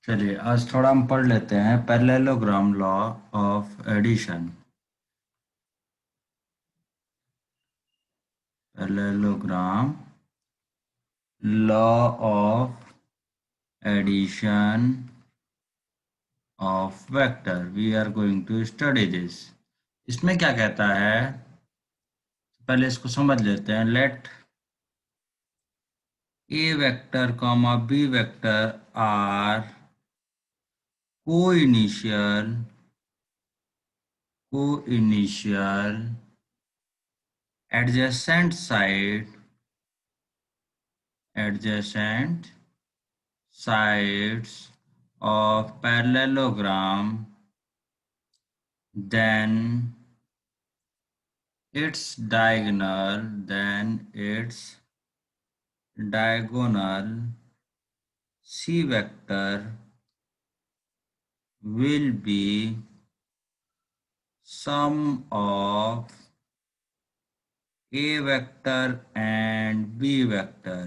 चलिए आज थोड़ा हम पढ़ लेते हैं parallelogram law of addition. Parallelogram law of addition of vector. We are going to study this. इसमें क्या कहता है, पहले इसको समझ लेते हैं। Let A vector comma B vector are को initial adjacent side adjacent sides of parallelogram, then its diagonal c vector will be sum of a vector and b vector.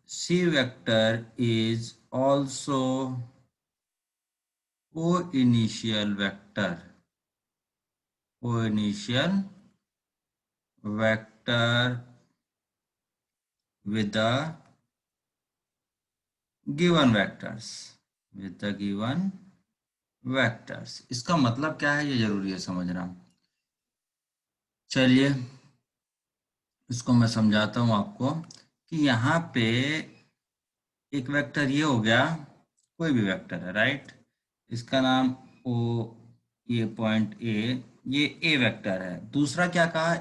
C vector is also co-initial vector. Co-initial vector with the given vectors. With the given vectors. इसका मतलब क्या है, ये जरूरी है समझना। चलिए इसको मैं समझाता हूँ आपको कि यहाँ पे एक वेक्टर ये हो गया, कोई भी वेक्टर है, राइट। इसका नाम ओ, ये पॉइंट ए, ये ए वेक्टर है। दूसरा क्या कहा,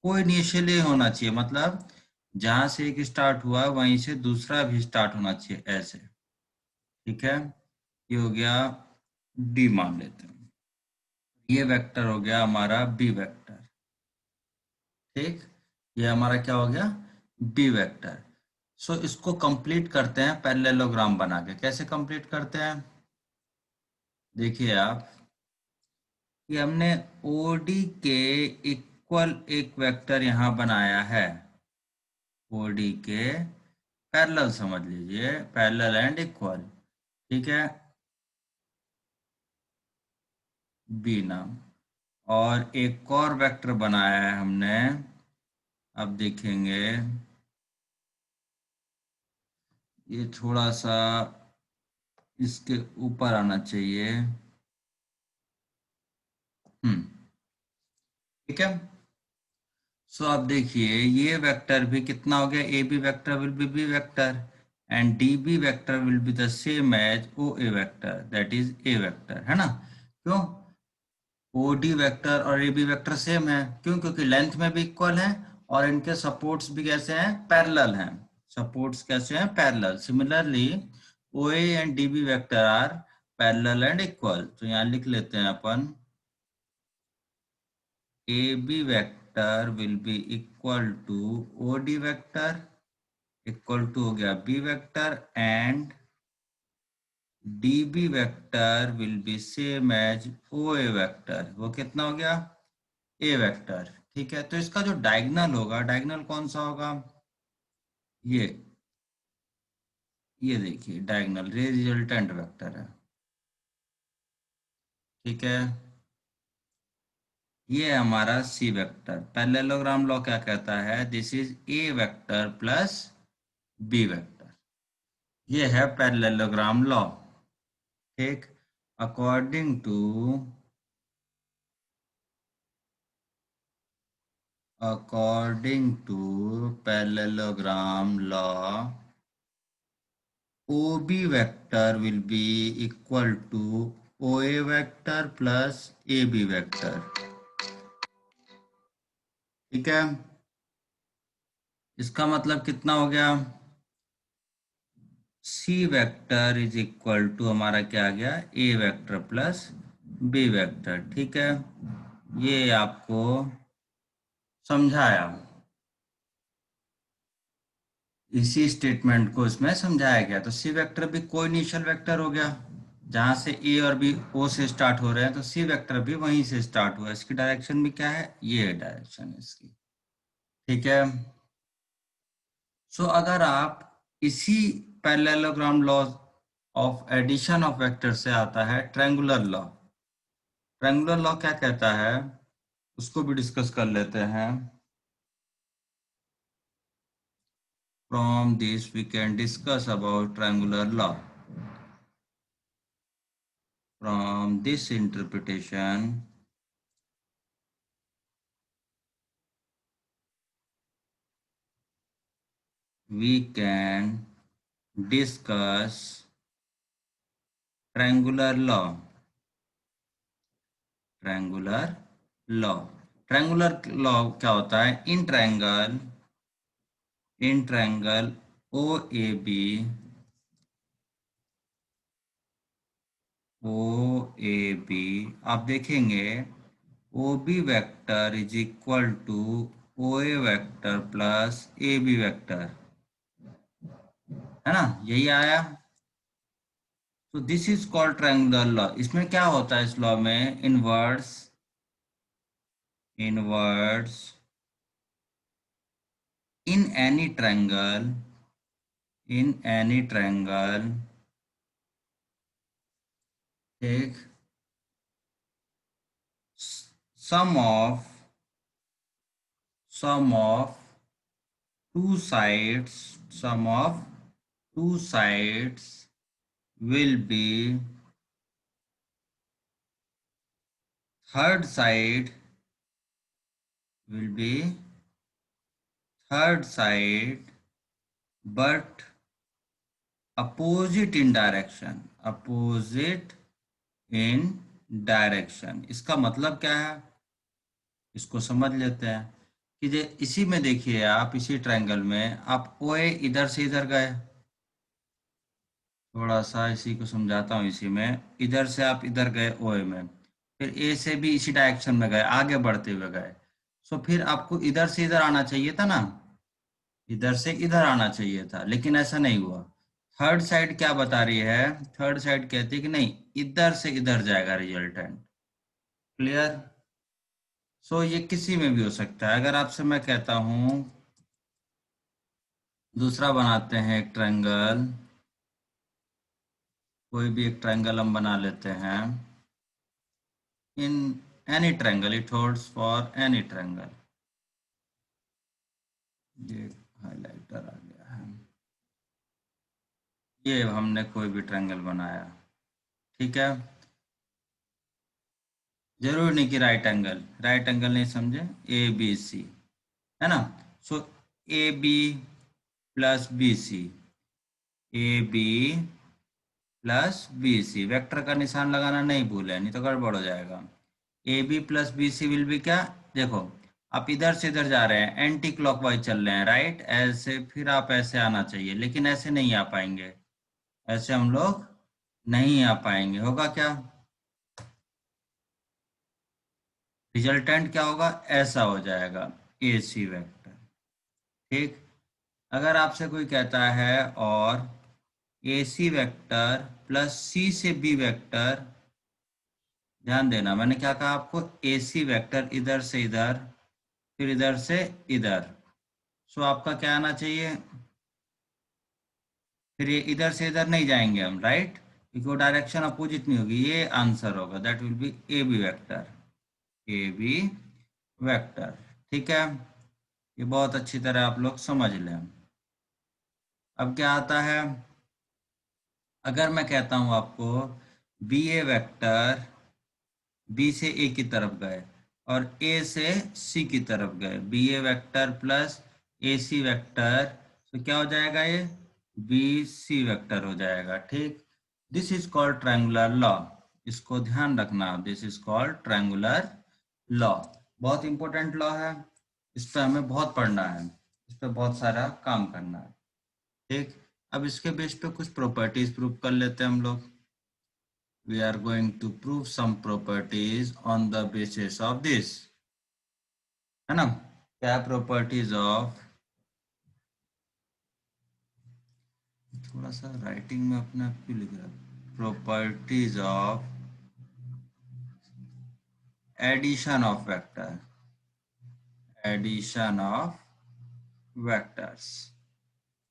कोई इनिशियल ए होना चाहिए, मतलब जहां से एक स्टार्ट हुआ वहीं से दूसरा भी स्टार्ट होना चाहिए, ऐसे। ठीक है, ये हो गया डी मान लेते हैं। ये वेक्टर हो गया हमारा बी वेक्टर। ठीक, ये हमारा क्या हो गया, बी वेक्टर। सो इसको कंप्लीट करते हैं पैरेललोग्राम बना के। कैसे कंप्लीट करते हैं, देखिए आप, कि हमने ओडी के इक्वल एक वेक्टर यहाँ बनाया है। ओडी के पैरेलल समझ लीजिए, पैरेलल एंड इक्वल। ठीक है, बी नाम। और एक और वेक्टर बनाया है हमने, अब देखेंगे ये थोड़ा सा इसके ऊपर आना चाहिए। ठीक है। सो आप देखिए ये वेक्टर भी कितना हो गया, A B vector will be B vector and D B vector will be the same as O A vector, that is A vector, है ना। क्यों, ओ डी वेक्टर और ए बी वेक्टर सेम है, क्यों, क्योंकि लेंथ में भी इक्वल है और इनके सपोर्ट्स भी कैसे हैं, पैरेलल हैं। सपोर्ट्स कैसे हैं, parallel. Similarly O A and D B vector are parallel and equal. तो यहाँ लिख लेते हैं अपन, AB vector will be equal to OD vector, equal to हो गया B vector, and DB vector will be same as OA vector. वो कितना हो गया, A वेक्टर। ठीक है, तो इसका जो डायगोनल होगा, डायगोनल कौन सा होगा, ये ये देखिए डायगोनल रिजल्टेंट वेक्टर है। ठीक है, ये हमारा सी वेक्टर। पैरेललोग्राम लॉ क्या कहता है, this is A vector plus B vector. ये है पैरेललोग्राम लॉ। ठीक, according to parallelogram law, OB vector will be equal to OA vector plus AB vector। ठीक है, इसका मतलब कितना हो गया, C vector is equal to हमारा क्या आ गया, A vector plus B vector. ठीक है, ये आपको समझाया, इसी स्टेटमेंट को इसमें समझाया गया। तो सी वेक्टर भी कोई इनिशियल वेक्टर हो गया, जहां से ए और बी ओ से स्टार्ट हो रहे हैं, तो सी वेक्टर भी वहीं से स्टार्ट हुआ। इसकी डायरेक्शन भी क्या है, ये डायरेक्शन है इसकी। ठीक है, सो अगर आप इसी parallelogram law of addition of vector से आता है ट्रायंगुलर लॉ। ट्रायंगुलर लॉ क्या कहता है उसको भी डिस्कस कर लेते हैं। From this we can discuss about triangular law. From this interpretation we can discuss triangular law। triangular law triangular law क्या होता है? इन ट्रायंगल ओ ए बी आप देखेंगे O B vector is equal to O A vector plus A B vector, है ना? यही आया। तो this is called triangular law. इसमें क्या होता है? इस लॉ में inverse in any triangle take sum of sum of sum of two sides will be third side will be third side but opposite in direction। इसका मतलब क्या है इसको समझ लेते हैं कि इसी में देखिए, आप इसी ट्रायंगल में आप ओए इधर से इधर गए। थोड़ा सा इसी को समझाता हूँ। इसी में इधर से आप इधर गए ओए में, फिर ए से भी इसी डायरेक्शन में गए, आगे बढ़ते हुए गए। सो फिर आपको इधर से इधर आना चाहिए था ना, इधर से इधर आना चाहिए था, लेकिन ऐसा नहीं हुआ। थर्ड साइड क्या बता रही है? थर्ड साइड कहती है कि नहीं, इधर से इधर जाएगा रिजल्टेंट। क्लियर? सो ये किसी में भी हो सकता है। अगर आपसे मैं कहता हूं दूसरा बनाते हैं एक ट्रायंगल, कोई भी एक ट्रायंगल हम बना लेते हैं। In any triangle, it holds for any triangle. ये हाइलाइटर आ गया है। ये हमने कोई भी ट्रायंगल बनाया, ठीक है। जरूर नहीं कि राइट एंगल नहीं समझे, ए बी सी, है ना? So A B plus B C, A B plus B C, vector का निशान लगाना नहीं भूले, नहीं तो गड़बड़ हो जाएगा। A B plus B C will be क्या? देखो, आप इधर से इधर जा रहे हैं, एंटी क्लॉकवाइज चल रहे हैं, राइट? ऐसे फिर आप ऐसे आना चाहिए, लेकिन ऐसे नहीं आ पाएंगे। ऐसे हम लोग नहीं आ पाएंगे। होगा क्या? रिजल्टेंट क्या होगा? ऐसा हो जाएगा, ए सी वेक्टर। ठीक। अगर आपसे कोई कहता है और ए सी वेक्टर प्लस सी से बी वेक्टर, ध्यान देना मैंने क्या कहा आपको, ए सी वेक्टर इधर से इधर फिर इधर से इधर। सो आपका क्या आना चाहिए? फिर ये इधर से इधर नहीं जाएंगे हम, राइट? क्योंकि वो डायरेक्शन अपोजिट नहीं होगी। ये आंसर होगा, that will be A B vector. A B vector, ठीक है। ये बहुत अच्छी तरह आप लोग समझ लें। अब क्या आता है? अगर मैं कहता हूं आपको बी ए वेक्टर बी से ए की तरफ गए और ए से सी की तरफ गए, B A vector plus A C vector, तो क्या हो जाएगा? ये बी सी वेक्टर हो जाएगा, ठीक। This is called triangular law. इसको ध्यान रखना, this is called triangular law. बहुत इंपॉर्टेंट लॉ है, इस पर हमें बहुत पढ़ना है, इस पर बहुत सारा काम करना है, ठीक। अब इसके बेस पे कुछ प्रॉपर्टीज प्रूव कर लेते हैं हम लोग। We are going to prove some properties on the basis of this, है ना? क्या प्रॉपर्टीज ऑफ, थोड़ा सा राइटिंग में अपने आप क्यों लिख रहा है? Properties of addition of vector, addition of vectors.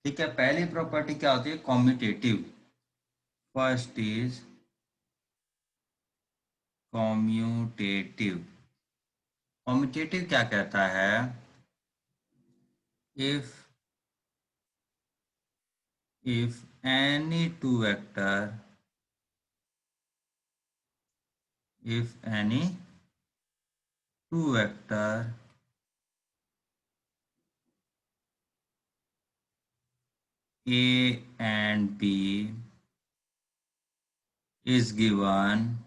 ठीक है, पहली प्रॉपर्टी क्या होती है, commutative. First is commutative. Commutative क्या कहता है, if any two vector, if any two vector A and B is given,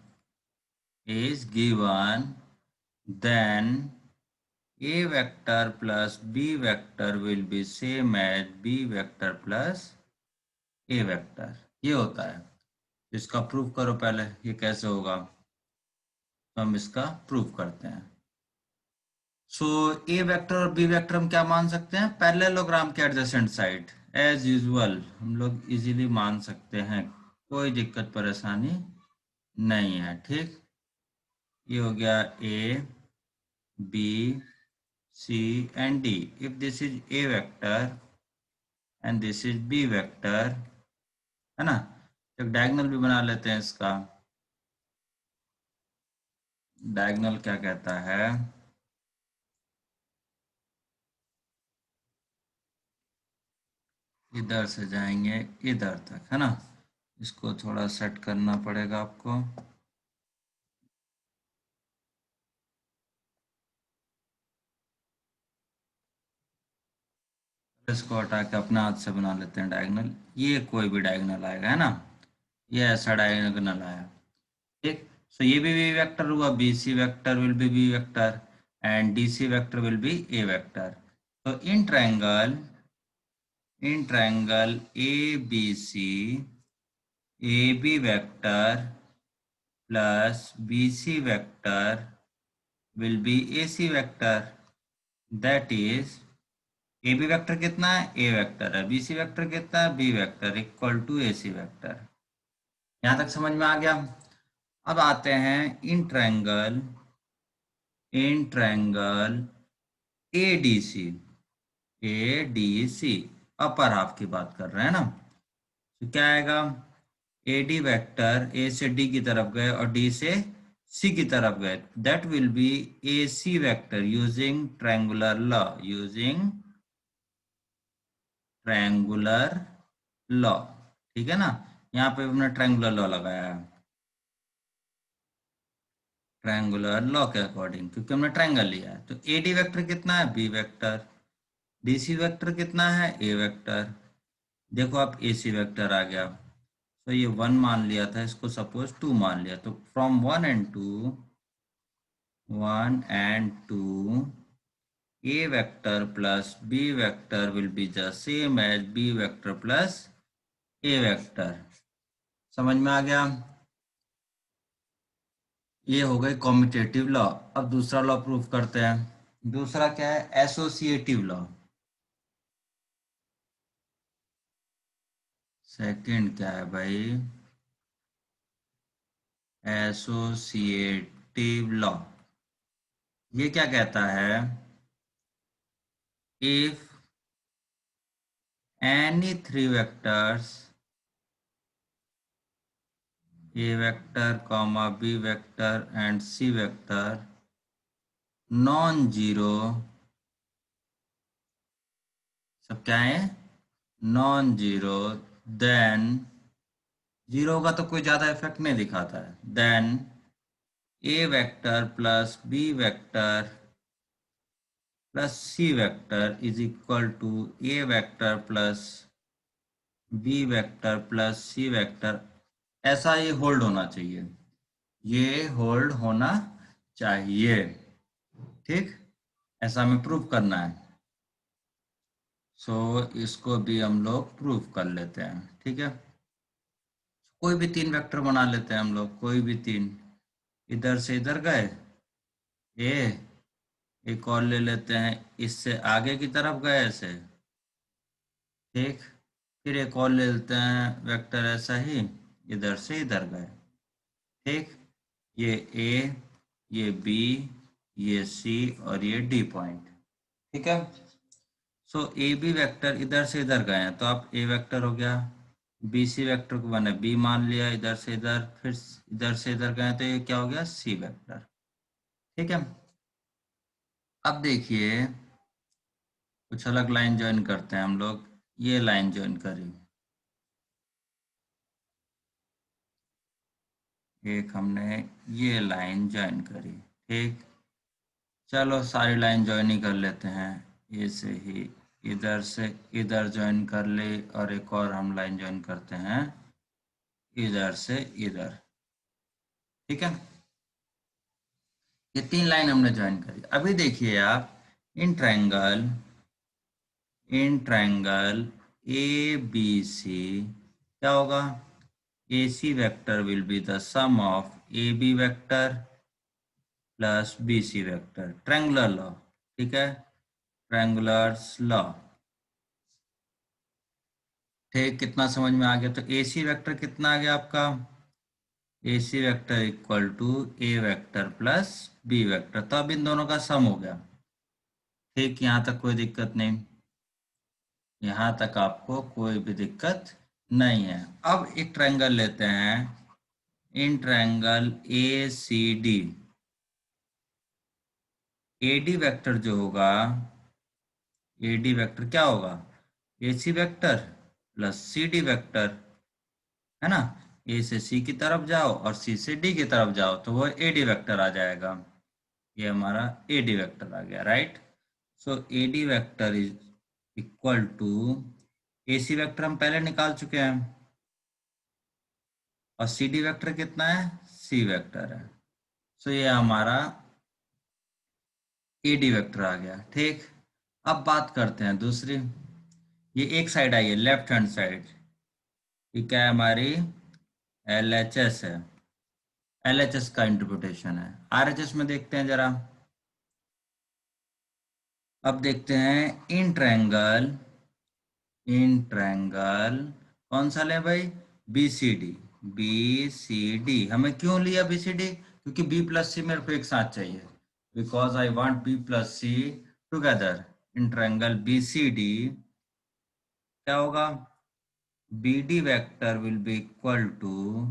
then A vector plus B vector will be same as B vector plus A vector। ये होता है। इसका proof करो पहले, ये कैसे होगा, तो हम इसका प्रूफ करते हैं। सो ए वेक्टर और बी वेक्टर हम क्या मान सकते हैं, पैरेललोग्राम के एडजेसेंट साइड। एज यूजुअल हम लोग इजीली मान सकते हैं, कोई दिक्कत परेशानी नहीं है। ठीक, ये हो गया A B C and D. If this is A vector and this is B vector, है ना, एक डायगोनल भी बना लेते हैं इसका। डायगोनल क्या कहता है, इधर से जाएंगे इधर तक, है ना। इसको थोड़ा सेट करना पड़ेगा आपको। इसको हटा के अपने हाथ से बना लेते हैं डायगोनल। ये कोई भी डायगोनल आएगा, है ना, ये ऐसा डायगोनल आया। ठीक, सो ये भी वेक्टर हुआ, B C vector will be B vector and D C vector will be A vector. तो in triangle A B C, A B vector plus B C vector will be A C vector. That is A B vector कितना है, A vector है, B C vector कितना है, B vector, equal to A C vector. यहां तक समझ में आ गया। अब आते हैं in triangle A D C. A D C upper half की बात कर रहे हैं ना, तो क्या आएगा, ए डी वेक्टर ए से डी की तरफ गए और डी से सी की तरफ गए, that will be A C vector using triangular law, using triangular law. ठीक है ना, यहाँ पे हमने ट्रायंगुलर लॉ लगाया है, ट्रायंगुलर लॉ के अकॉर्डिंग, क्योंकि हमने ट्रायंगल लिया है। तो ए डी वेक्टर कितना है, B vector, D C vector कितना है, ए वेक्टर। देखो आप ए सी वेक्टर आ गया, तो ये 1 मान लिया था, इसको सपोज 2 मान लिया, तो from 1 and 2 a vector plus b vector will be the same as b vector plus a vector। समझ में आ गया, ये हो गई कॉम्यूटेटिव लॉ। अब दूसरा लॉ प्रूफ करते हैं। दूसरा क्या है, एसोसिएटिव लॉ। सेकंड क्या है भाई, एसोसिएटिव लॉ। ये क्या कहता है, if any three vectors a vector comma b vector and c vector non zero, सब क्या है, नॉन जीरो, देन जीरो का तो कोई ज्यादा इफेक्ट नहीं दिखाता है, then A vector plus B vector plus C vector is equal to A vector plus B vector plus C vector. ऐसा ये होल्ड होना चाहिए, ये होल्ड होना चाहिए। ठीक, ऐसा हमें प्रूफ करना है। सो इसको भी हम लोग प्रूफ कर लेते हैं। ठीक है, कोई भी 3 वेक्टर बना लेते हैं हम लोग, कोई भी 3। इधर से इधर गए ए, एक और ले लेते हैं इससे आगे की तरफ गए ऐसे। ठीक, फिर एक और ले लेते हैं वेक्टर ऐसा ही, इधर से इधर गए। ठीक, ये ए, ये बी, ये सी और ये डी पॉइंट। ठीक है, सो ए बी वेक्टर इधर से इधर गए हैं तो आप ए वेक्टर हो गया, बी सी वेक्टर को मैंने बी मान लिया, इधर से इधर, फिर इधर से इधर गए तो ये क्या हो गया, सी वेक्टर। ठीक है, अब देखिए कुछ अलग लाइन ज्वाइन करते हैं हम लोग। ये लाइन ज्वाइन करी, एक हमने ये लाइन ज्वाइन करी। ठीक, चलो सारी लाइन ज्वाइन ही कर लेते हैं। ये से ही इधर से इधर ज्वाइन कर ले, और एक और हम लाइन ज्वाइन करते हैं इधर से इधर। ठीक है, ये तीन लाइन हमने ज्वाइन करी। अभी देखिए आप, in triangle A B C क्या होगा, A C vector will be the sum of A B vector plus B C vector, triangular law. ठीक है, ट्रायंगुलर्स लॉ। ठीक, कितना समझ में आ गया? तो ए सी वेक्टर कितना आ गया आपका, A C vector equal to A vector plus B vector, तो अब इन दोनों का सम हो गया। ठीक, यहाँ तक कोई दिक्कत नहीं, यहाँ तक आपको कोई भी दिक्कत नहीं है। अब एक ट्रायंगल लेते हैं, in triangle A C D, A D vector जो होगा, ए डी वेक्टर क्या होगा, A C vector plus C D vector, है ना। ए से सी की तरफ जाओ और सी से डी की तरफ जाओ तो वो ए डी वेक्टर आ जाएगा। ये हमारा ए डी वेक्टर आ गया, right. So A D vector is equal to, A C vector हम पहले निकाल चुके हैं, और सी डी वेक्टर कितना है, सी वेक्टर है। सो ये हमारा ए डी वेक्टर आ गया। ठीक, अब बात करते हैं दूसरी। ये एक साइड आई है, लेफ्ट हैंड साइड, ये क्या है हमारी, एल एच एस है। एल एच एस का इंटरप्रिटेशन है। आर एच एस में देखते हैं जरा। अब देखते हैं इन ट्रायंगल कौन सा ले भाई, B C D. B C D हमें क्यों लिया बी सी डी, क्योंकि बी प्लस सी मेरे को एक साथ चाहिए, because I want B plus C together. In triangle B C D क्या होगा, B D vector will be equal to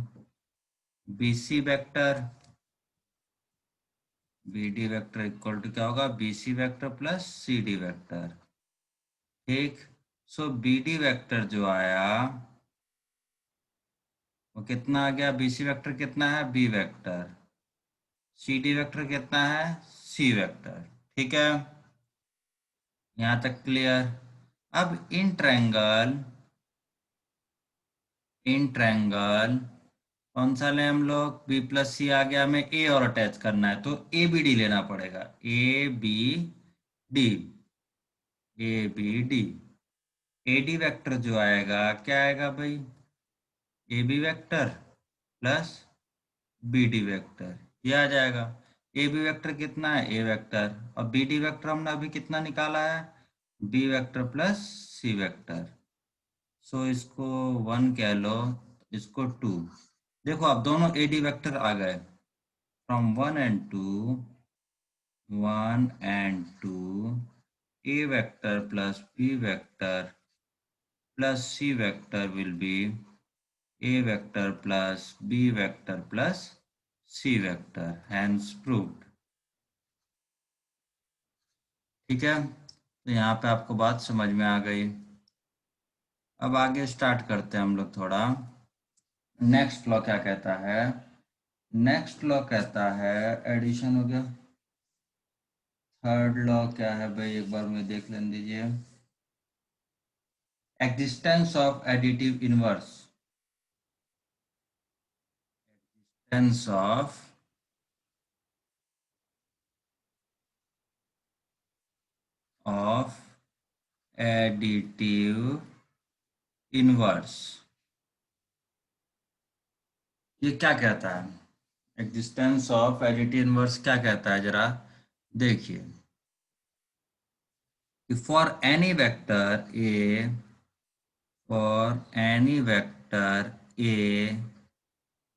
B C vector, B D vector equal to क्या होगा, B C vector plus C D vector. ठीक, so B D vector जो आया वो कितना आ गया, बी सी वेक्टर कितना है, B vector, C D vector कितना है, सी वेक्टर। ठीक है, यहाँ तक क्लियर। अब इन ट्रायंगल कौन सा लें हम लोग, बी प्लस सी आ गया, हमें ए और अटैच करना है तो ए बी डी लेना पड़ेगा, A B D, A B D. A D vector जो आएगा क्या आएगा भाई, A B vector plus B D vector, ये आ जाएगा। ए बी वेक्टर कितना है, ए वेक्टर, और बी डी वेक्टर हमने अभी कितना निकाला है, B vector plus C vector. So इसको 1 कह लो, इसको 2। देखो अब दोनों ए डी वेक्टर आ गए, from 1 and 2, a vector plus b vector plus c vector will be a vector plus b vector plus c vector, hence proved। ठीक है, तो यहाँ पे आपको बात समझ में आ गई। अब आगे स्टार्ट करते हैं हम लोग थोड़ा। नेक्स्ट लॉ क्या कहता है, नेक्स्ट लॉ कहता है, एडिशन हो गया। थर्ड लॉ क्या है भाई, एक बार मुझे देख लेने दीजिए। Existence of additive inverse, existence of additive inverse, ये क्या कहता है, एग्जिस्टेंस ऑफ एडिटिव इनवर्स क्या कहता है जरा देखिए, कि for any vector A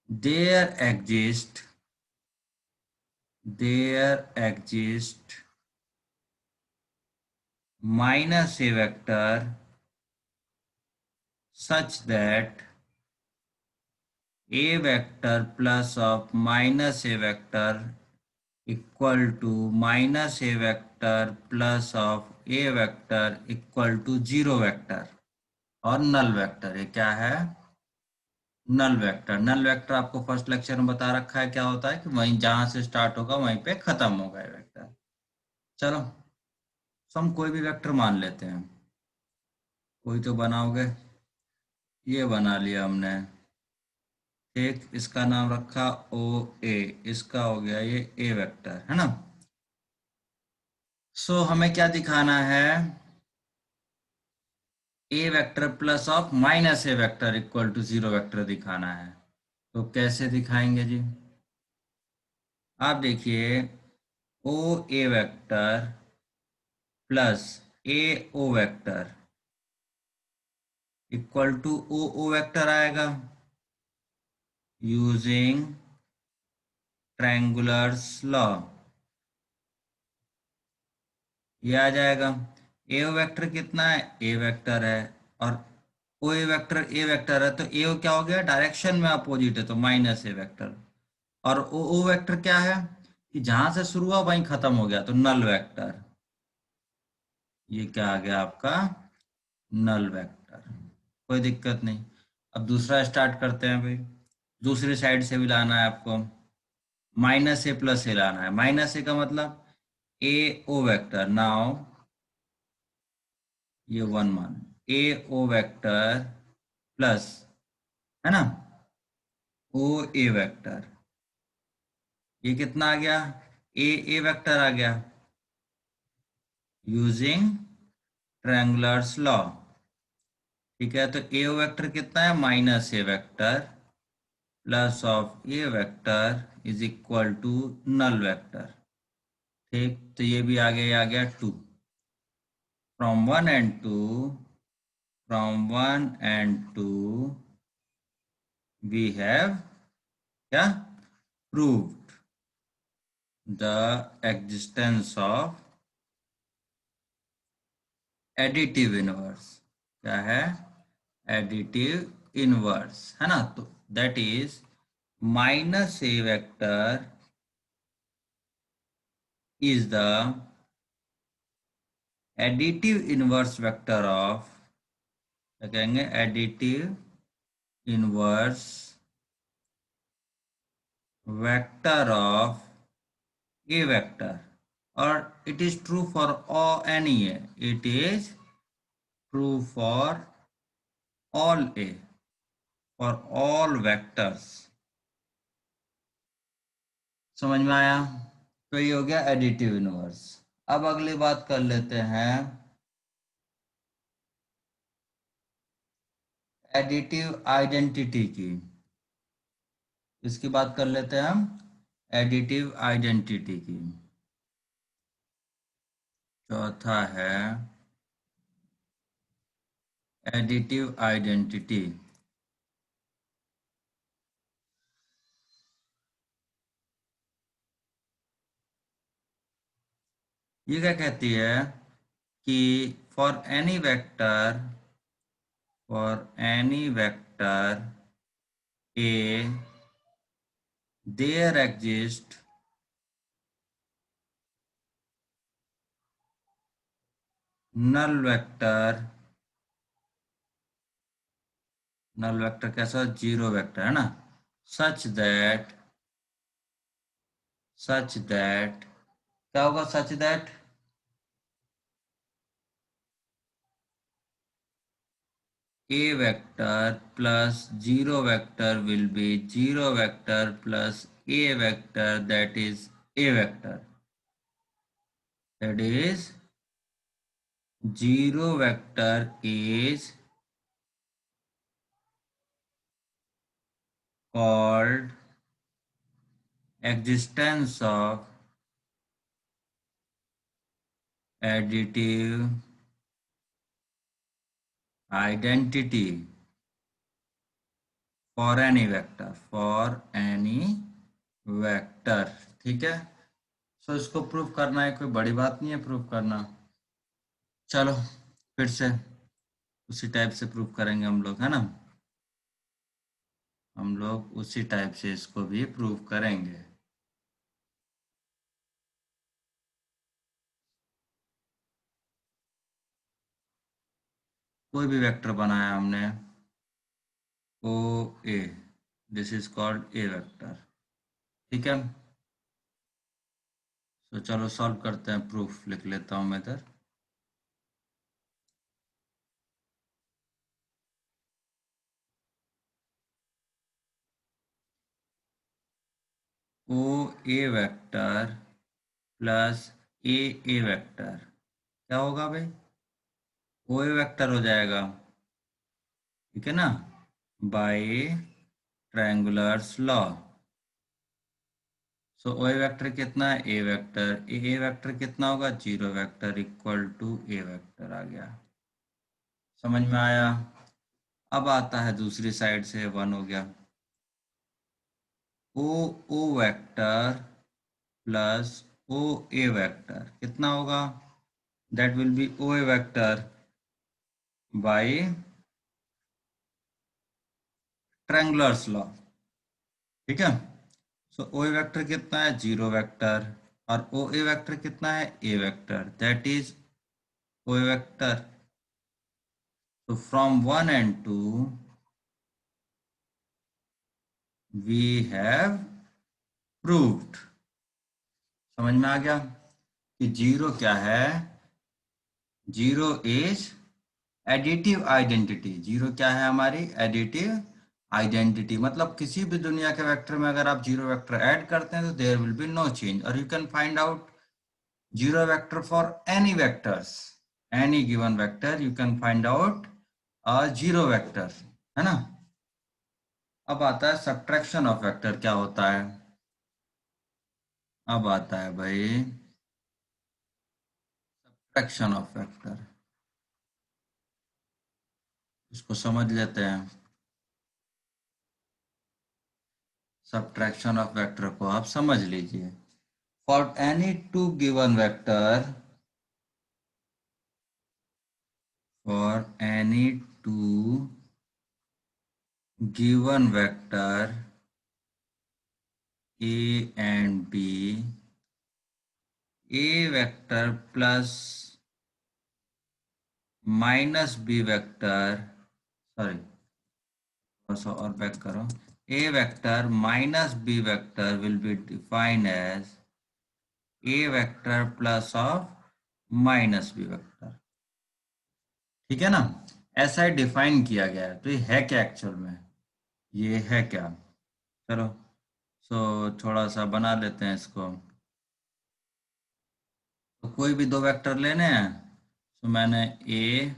there exist minus A vector such that a vector plus of minus a vector equal to minus a vector plus of a vector equal to zero vector और null vector. ये क्या है? Null vector. Null vector आपको first lecture में बता रखा है क्या होता है, कि वहीं जहां से स्टार्ट होगा वहीं पे खत्म होगा ये वेक्टर। चलो, तो हम कोई भी वेक्टर मान लेते हैं। कोई तो बनाओगे। ये बना लिया हमने। एक इसका नाम रखा ओ ए। इसका हो गया ये ए वेक्टर, है ना। सो हमें क्या दिखाना है? A vector plus of minus A vector equal to zero vector दिखाना है। तो कैसे दिखाएंगे जी? आप देखिए, O A vector plus A O vector equal to O O vector आएगा यूजिंग ट्रायंगुलर्स लॉ। ये आ जाएगा। ए वेक्टर कितना है? ए वेक्टर है। और ओ ए वेक्टर है, तो ए क्या हो गया? डायरेक्शन में अपोजिट है, तो माइनस ए वेक्टर। और ओ वेक्टर क्या है? कि जहां से शुरू हुआ वहीं खत्म हो गया, तो नल वेक्टर। ये क्या आ गया आपका? Null vector. कोई दिक्कत नहीं। अब दूसरा स्टार्ट करते हैं भाई। दूसरी साइड से भी लाना है आपको। माइनस ए प्लस ए लाना है। माइनस ए का मतलब ए ओ वेक्टर। नाउ ये वन मान ए ओ वेक्टर प्लस, है ना, ओ ए वेक्टर। ये कितना आ गया? ए वेक्टर आ गया यूजिंग ट्रायंगुलर्स लॉ। ठीक है, तो ए वेक्टर कितना है? Minus A vector plus of A vector is equal to null vector. ठीक, तो ये भी आ गया। ये आ गया two. From one and two, from one and two we have क्या proved the existence of additive inverse. क्या है? एडिटिव इनवर्स, है ना। तो that is minus A vector is the additive inverse vector of, क्या कहेंगे? Additive inverse vector of A vector. और it is true for all any A. It is true for all A, for all vectors। समझ में आया? तो ये हो गया एडिटिव इनवर्स। अब अगली बात कर लेते हैं एडिटिव आइडेंटिटी की। इसकी बात कर लेते हैं हम, एडिटिव आइडेंटिटी की। चौथा है एडिटिव आइडेंटिटी। ये क्या कहती है? कि for any vector, for any vector A there exist null vector. Null vector कैसा? जीरो वेक्टर, है ना। सच दैट, सच दैट क्या होगा? Such that A vector plus zero vector will be zero vector plus A vector, that is A vector. That is zero vector is called existence of additive identity for any vector, for any vector. ठीक है। सो इसको prove करना है, कोई बड़ी बात नहीं है प्रूव करना। चलो फिर से उसी टाइप से प्रूव करेंगे हम लोग, है ना। हम लोग उसी टाइप से इसको भी प्रूव करेंगे। कोई भी वेक्टर बनाया हमने, O A, this is called A vector. ठीक है, तो चलो सॉल्व करते हैं, प्रूफ लिख लेता हूँ मैं इधर। ओ A vector plus A vector क्या होगा भाई? ओ ए वेक्टर हो जाएगा, ठीक है ना, by triangulars law. So O vector कितना है? A vector. ए वेक्टर कितना होगा? Zero vector equal to A vector आ गया। समझ में आया? अब आता है दूसरी साइड से, वन हो गया। O O vector plus O A vector कितना होगा? That will be O A vector by triangulars law. ठीक है, सो ओ ए वेक्टर कितना है? Zero vector. और ओ ए वेक्टर कितना है? A vector, that is O A vector. So from 1 and 2 we have proved। समझ में आ गया कि जीरो क्या है? Zero is additive identity. Zero क्या है हमारी? Additive identity. मतलब किसी भी दुनिया के वेक्टर में अगर आप जीरो वेक्टर ऐड करते हैं तो there will be no change. और you can find out zero vector for any vectors, any given vector you can find out a zero vector, है ना। अब आता है सब्ट्रैक्शन ऑफ वेक्टर क्या होता है। अब आता है भाई सब्ट्रैक्शन ऑफ वेक्टर, इसको समझ लेते हैं। सब्ट्रैक्शन ऑफ वेक्टर को आप समझ लीजिए। For any two given vector, for any two given vector a and b, a vector plus minus B vector, sorry थोड़ा सा और बैक करो, a vector minus B vector will be defined as a vector plus of minus B vector. ठीक है ना, ऐसा ही define किया गया है। तो ये है क्या एक्चुअल में? ये है क्या? चलो सो थोड़ा सा बना लेते हैं इसको। तो कोई भी दो वेक्टर लेने हैं, तो मैंने ए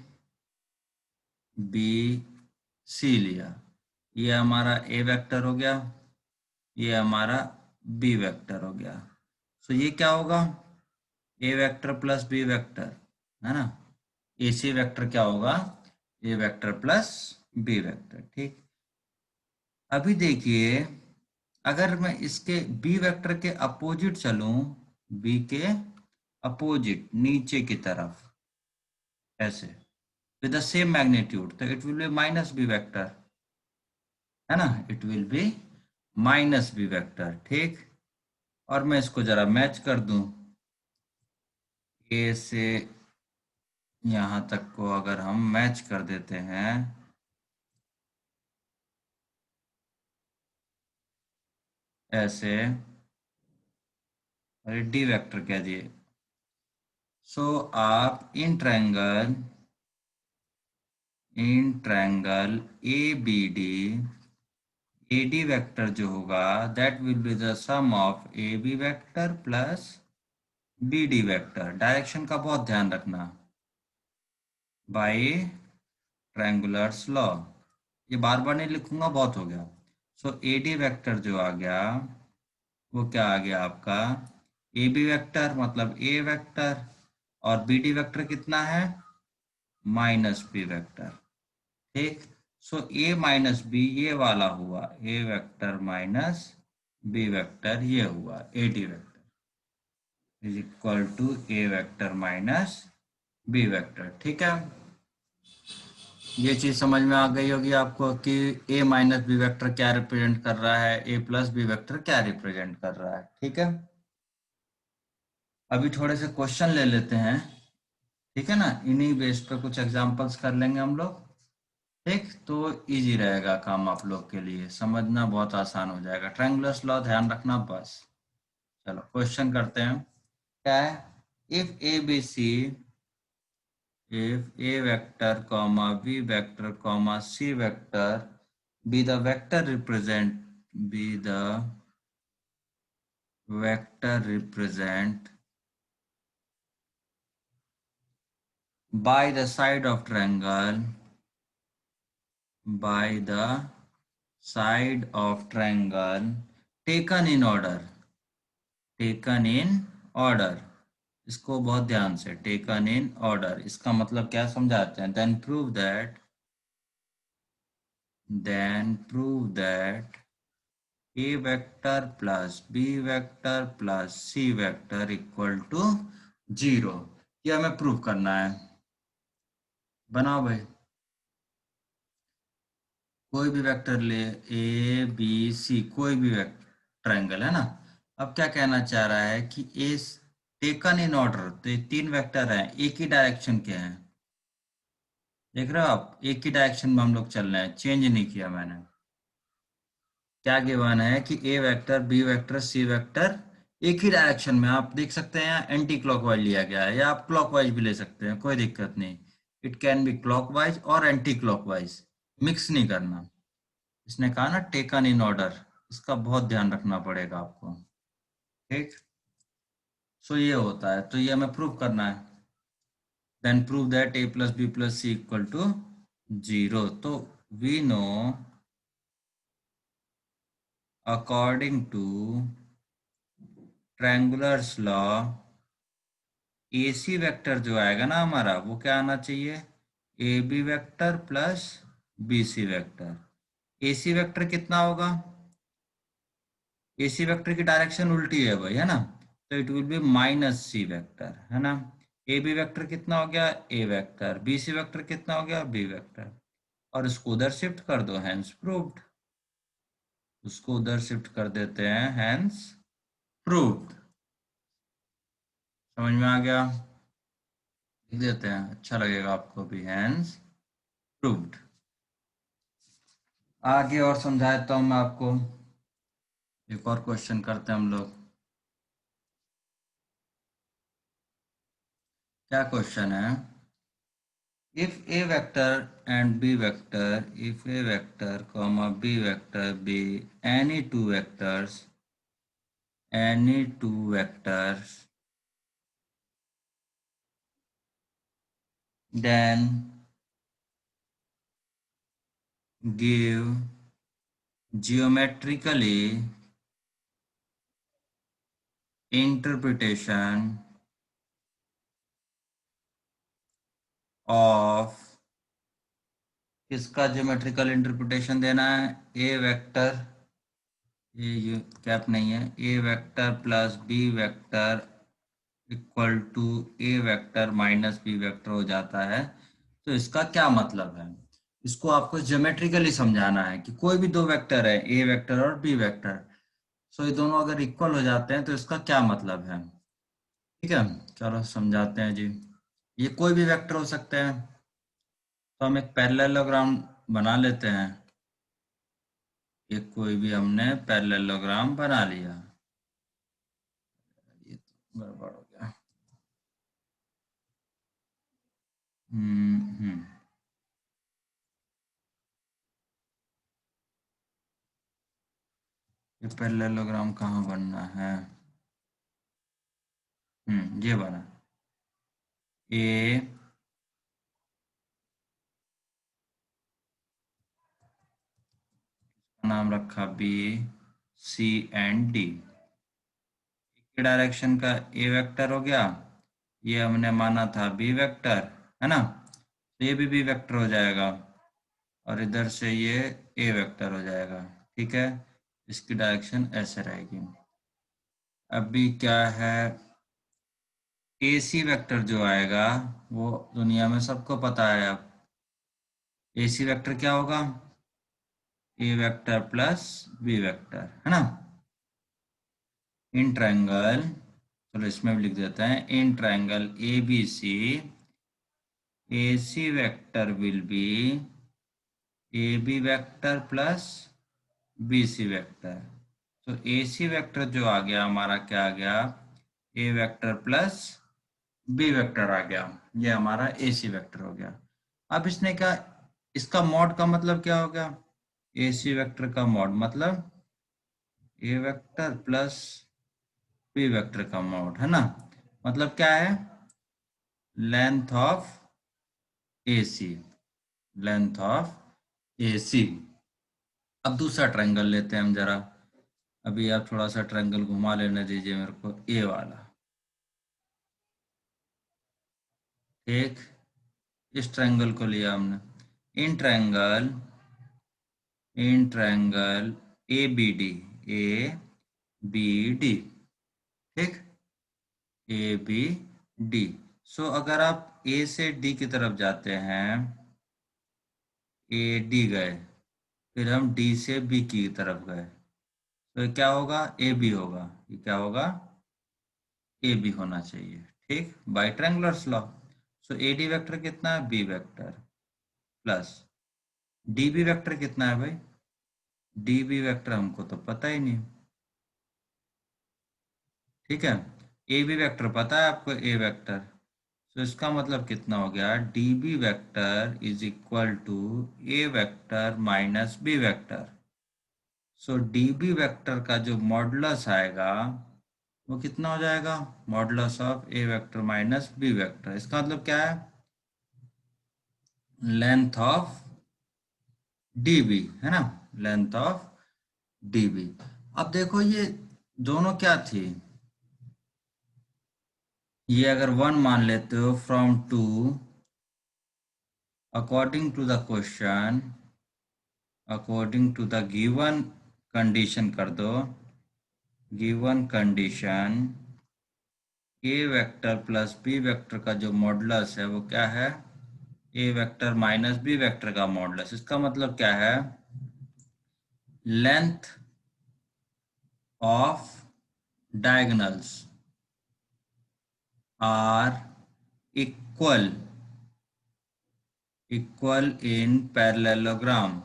बी सी लिया, ये हमारा ए वेक्टर हो गया, ये हमारा बी वेक्टर हो गया। सो ये क्या होगा? A vector plus B vector, है ना। ए सी वेक्टर क्या होगा? A vector plus B vector. ठीक, अभी देखिए, अगर मैं इसके बी वेक्टर के अपोजिट चलूं, बी के अपोजिट नीचे की तरफ ऐसे विद द सेम मैग्नीट्यूड, तो it will be minus B vector, है ना। It will be minus B vector. ठीक, और मैं इसको जरा मैच कर दूं, ए से यहाँ तक को अगर हम मैच कर देते हैं ऐसे, अरे डी वेक्टर कह दिए। सो आप in triangle A B D, A D vector जो होगा that will be the sum of A B vector plus B D vector. Direction का बहुत ध्यान रखना, बाय ट्रायंगुलर्स लॉ। ये बार बार नहीं लिखूंगा, बहुत हो गया। सो ए डी वेक्टर जो आ गया वो क्या आ गया आपका? ए बी वेक्टर मतलब ए वेक्टर, और बी डी वेक्टर कितना है? Minus B vector. ठीक, सो ए माइनस बी ये वाला हुआ A vector minus B vector, ये हुआ A D vector is equal to A vector minus B vector. ठीक है, ये चीज समझ में आ गई होगी आपको कि ए माइनस बी वेक्टर क्या रिप्रेजेंट कर रहा है, ए प्लस बी वेक्टर क्या रिप्रेजेंट कर रहा है। ठीक है, अभी थोड़े से क्वेश्चन ले लेते हैं। ठीक है ना, इन्हीं बेस पे कुछ एग्जांपल्स कर लेंगे हम लोग। ठीक, तो इजी रहेगा काम आप लोग के लिए, समझना बहुत आसान हो जाएगा। ट्रायंगुलर लॉ ध्यान रखना बस। चलो क्वेश्चन करते हैं। क्या है, if A B C, if a vector comma b vector comma c vector be the vector represent by the side of triangle, by the side of triangle taken in order, taken in order। इसको बहुत ध्यान से, taken in order इसका मतलब क्या समझाते हैं। Then prove that a vector plus b vector plus c vector equal to 0। ये हमें प्रूव करना है। बनाओ भाई, कोई भी वेक्टर ले, ए बी सी, कोई भी ट्रायंगल है ना। अब क्या कहना चाह रहा है कि ए टेकन इन ऑर्डर, तो ये तीन वेक्टर हैं, एक ही डायरेक्शन के हैं। देख रहे हो आप, एक ही डायरेक्शन में हम लोग चल रहे हैं, चेंज नहीं किया मैंने। क्या गिवन है कि A vector B vector C vector एक ही डायरेक्शन में, आप देख सकते हैं एंटी क्लॉकवाइज लिया गया है, या आप क्लॉकवाइज भी ले सकते हैं, कोई दिक्कत नहीं। इट कैन बी क्लॉकवाइज और एंटी क्लॉकवाइज, मिक्स नहीं करना। इसने कहा ना टेकन इन ऑर्डर, इसका बहुत ध्यान रखना पड़ेगा आपको। ठीक, सो ये होता है, तो ये हमें प्रूव करना है। Then prove that a plus B plus C equal to 0। तो we know according to triangulars law, A C vector जो आएगा ना हमारा, वो क्या आना चाहिए, A B vector plus B C vector. A C vector कितना होगा, ए सी वेक्टर की डायरेक्शन उल्टी है भाई, है ना, तो it will be minus C vector, है ना। ए बी वेक्टर कितना हो गया, A vector, B C vector कितना हो गया, बी वेक्टर। और इसको उधर शिफ्ट कर दो, हैंस प्रूव्ड। उसको उधर शिफ्ट कर देते हैं, हैंस प्रूव्ड। समझ में आ गया, लिख देते हैं, अच्छा लगेगा आपको भी, हैंस प्रूव्ड। आगे और समझा देता हूँ मैं आपको। एक और क्वेश्चन करते हैं हम लोग। क्या क्वेश्चन है, if a vector and b vector, if a vector comma b vector be any two vectors, then give geometrically interpretation of, किसका ज्योमेट्रिकल इंटरप्रिटेशन देना है, ए वेक्टर, ये कैप नहीं है, A vector plus B vector equal to A vector minus B vector हो जाता है। तो इसका क्या मतलब है, इसको आपको ज्योमेट्रिकली समझाना है कि कोई भी दो वेक्टर है, ए वेक्टर और बी वेक्टर, सो ये दोनों अगर इक्वल हो जाते हैं तो इसका क्या मतलब है। ठीक है, चलो समझाते हैं जी। ये कोई भी वेक्टर हो सकते हैं, तो हम एक पैरेललोग्राम बना लेते हैं। ये कोई भी हमने पैरेललोग्राम बना लिया, ये तो गड़बड़ हो गया। हम्म। ये पैरेललोग्राम कहाँ बनना है, ये बना। ए नाम रखा बी, सी एंड डी। एक डायरेक्शन का ए वेक्टर हो गया, ये हमने माना था बी वेक्टर, है ना, तो ये भी बी वेक्टर हो जाएगा, और इधर से ये ए वेक्टर हो जाएगा। ठीक है, इसकी डायरेक्शन ऐसे रहेगी। अभी क्या है, AC वेक्टर जो आएगा वो दुनिया में सबको पता है। अब AC वेक्टर क्या होगा? A vector plus B vector, है ना। इन ट्रायंगल, चलो इसमें भी लिख देते हैं, in triangle ABC AC vector will be AB vector plus BC vector. तो AC वेक्टर जो आ गया हमारा, क्या आ गया? A vector plus B vector आ गया। ये हमारा AC वेक्टर हो गया। अब इसने क्या, इसका मॉड का मतलब क्या हो गया? AC वेक्टर का मॉड मतलब A vector plus B vector का मॉड, है ना। मतलब क्या है? Length of AC, length of AC। अब दूसरा ट्रायंगल लेते हैं हम जरा। अभी आप थोड़ा सा ट्रायंगल घुमा लेने दीजिए मेरे को, ए वाला। एक, इस ट्रायंगल को लिया हमने। In triangle A B D, A B D, ठीक, ए बी डी। सो अगर आप ए से डी की तरफ जाते हैं, ए डी गए, फिर हम डी से बी की तरफ गए, तो ये क्या होगा? ए बी होगा। ये क्या होगा? ए बी होना चाहिए, ठीक, by triangulars law. So A D vector कितना है? B vector plus D B vector कितना है भाई? डी बी वेक्टर हमको तो पता ही नहीं, ठीक है। ए बी वेक्टर पता है आपको, ए वेक्टर। तो इसका मतलब कितना हो गया? D B vector is equal to A vector minus B vector. So D B vector का जो मॉडुलस आएगा वो कितना हो जाएगा? Modulus of A vector minus B vector. इसका मतलब क्या है? लेंथ ऑफ डीबी, है ना, लेंथ ऑफ डीबी। अब देखो ये दोनों क्या थी? ये अगर 1 मान लेते हो, from two, according to the question, according to the given condition कर दो, given condition A vector plus B vector का जो मॉडुलस है वो क्या है? A vector minus B vector का मॉडुलस। इसका मतलब क्या है? Length of diagonals are equal, equal in parallelogram,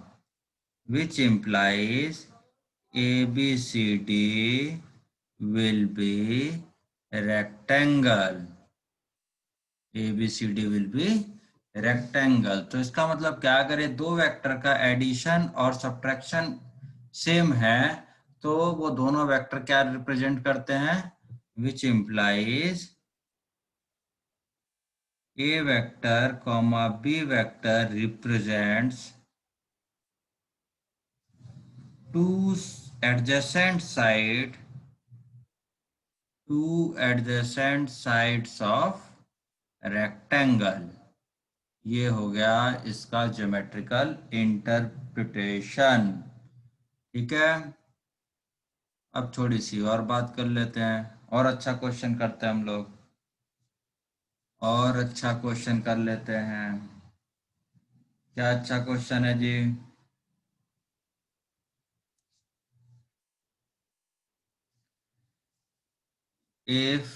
which implies ABCD will be rectangle, ABCD will be rectangle। तो इसका मतलब क्या? अगर ये दो वेक्टर का एडिशन और सब्ट्रैक्शन सेम है तो वो दोनों वेक्टर क्या रिप्रेजेंट करते हैं? which implies A vector comma B vector represents two adjacent side, two adjacent sides of rectangle। ये हो गया इसका ज्योमेट्रिकल इंटरप्रिटेशन, ठीक है। अब थोड़ी सी और बात कर लेते हैं, और अच्छा क्वेश्चन करते हैं हम लोग, और अच्छा क्वेश्चन कर लेते हैं। क्या अच्छा क्वेश्चन है जी? इफ,